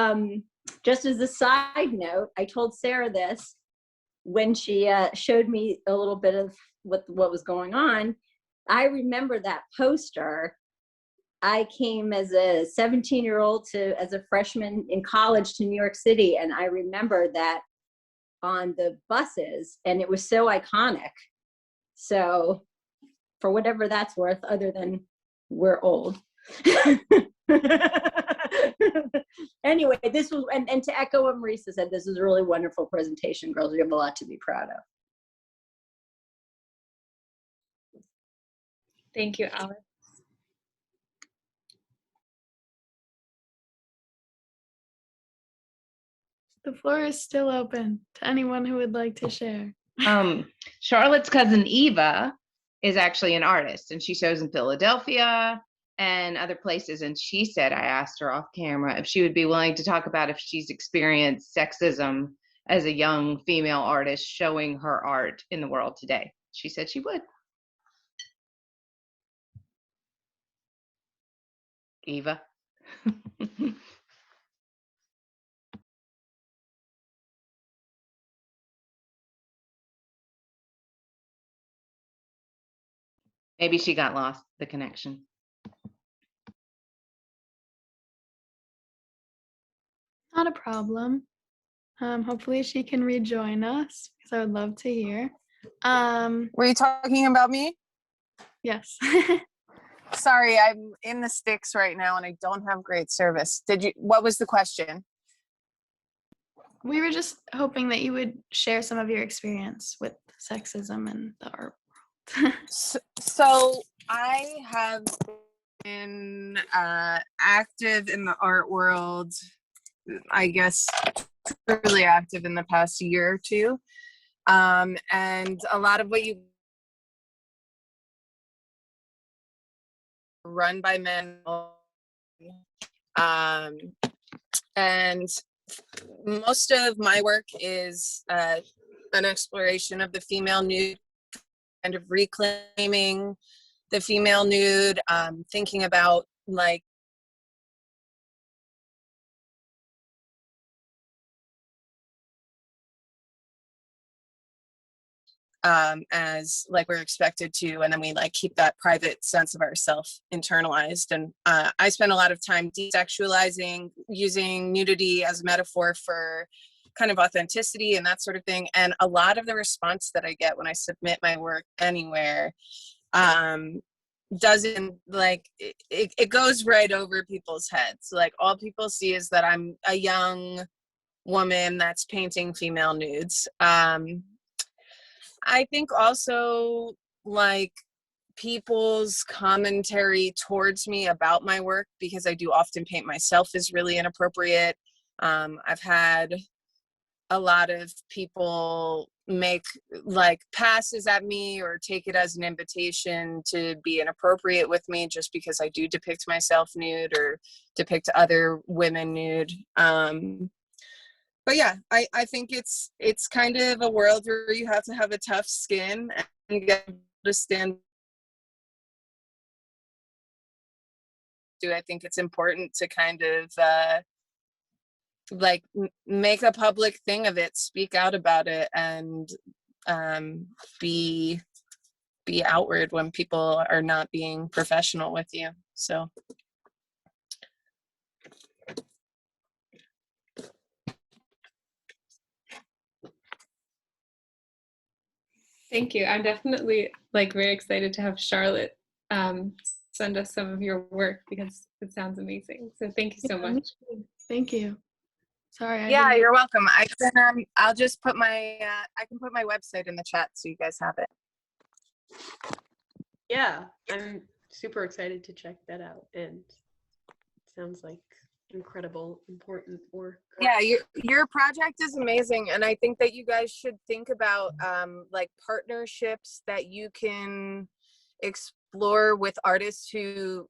just as a side note, I told Sarah this when she showed me a little bit of what was going on. I remember that poster. I came as a 17-year-old as a freshman in college to New York City, and I remember that on the buses, and it was so iconic. So for whatever that's worth, other than we're old. Anyway, this was, and to echo what Marisa said, this is a really wonderful presentation, girls. We have a lot to be proud of. Thank you, Alex. The floor is still open to anyone who would like to share. Charlotte's cousin Eva is actually an artist, and she shows in Philadelphia and other places. And she said, I asked her off camera if she would be willing to talk about if she's experienced sexism as a young female artist showing her art in the world today. She said she would. Eva. Maybe she got lost, the connection. Not a problem. Hopefully she can rejoin us because I would love to hear. Were you talking about me? Yes. Sorry, I'm in the sticks right now and I don't have great service. What was the question? We were just hoping that you would share some of your experience with sexism in the art world. So I have been active in the art world, I guess, really active in the past year or two. And a lot of what you run by men, and most of my work is an exploration of the female nude, kind of reclaiming the female nude, thinking about like as like we're expected to, and then we like keep that private sense of ourself internalized. And I spend a lot of time desexualizing, using nudity as a metaphor for kind of authenticity and that sort of thing. And a lot of the response that I get when I submit my work anywhere doesn't like it goes right over people's heads. Like all people see is that I'm a young woman that's painting female nudes. I think also like people's commentary towards me about my work, because I do often paint myself, is really inappropriate. I've had a lot of people make like passes at me or take it as an invitation to be inappropriate with me just because I do depict myself nude or depict other women nude. But yeah, I think it's kind of a world where you have to have a tough skin and get to stand. I think it's important to kind of like make a public thing of it, speak out about it, and be outward when people are not being professional with you. So. Thank you. I'm definitely like very excited to have Charlotte send us some of your work because it sounds amazing. So thank you so much. Thank you. Sorry. Yeah, you're welcome. I'll just put my I can put my website in the chat so you guys have it. Yeah, I'm super excited to check that out, and it sounds like incredible, important work. Yeah, your project is amazing, and I think that you guys should think about like partnerships that you can explore with artists who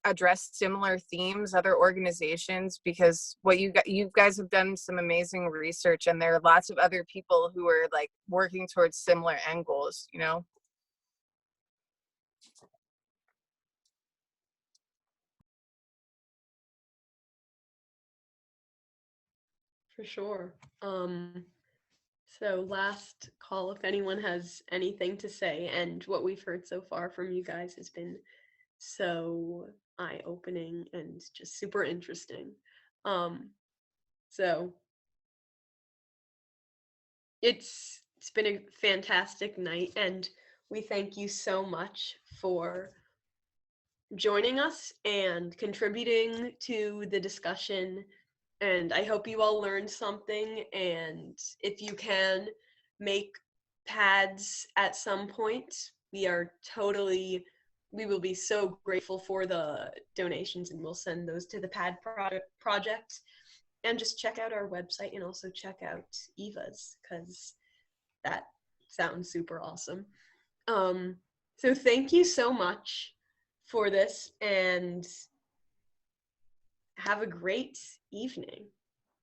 address similar themes, other organizations, because what you guys have done some amazing research, and there are lots of other people who are like working towards similar end goals, you know. For sure. So last call if anyone has anything to say, and what we've heard so far from you guys has been so eye-opening and just super interesting. So it's been a fantastic night, and we thank you so much for joining us and contributing to the discussion. And I hope you all learned something, and if you can make pads at some point, we will be so grateful for the donations, and we'll send those to the pad project. And just check out our website, and also check out Eva's, because that sounds super awesome. So thank you so much for this, and have a great evening.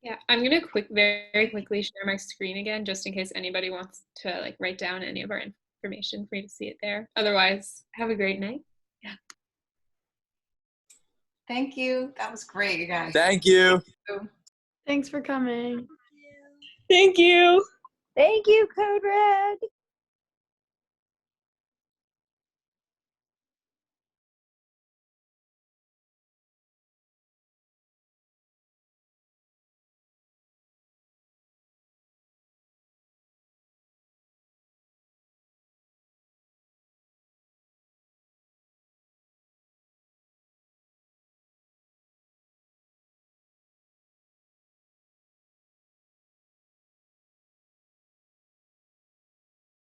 Yeah, I'm gonna very quickly share my screen again, just in case anybody wants to like write down any of our information for you to see it there. Otherwise, have a great night. Yeah. Thank you. That was great, you guys. Thank you. Thanks for coming. Thank you. Thank you, Code Red.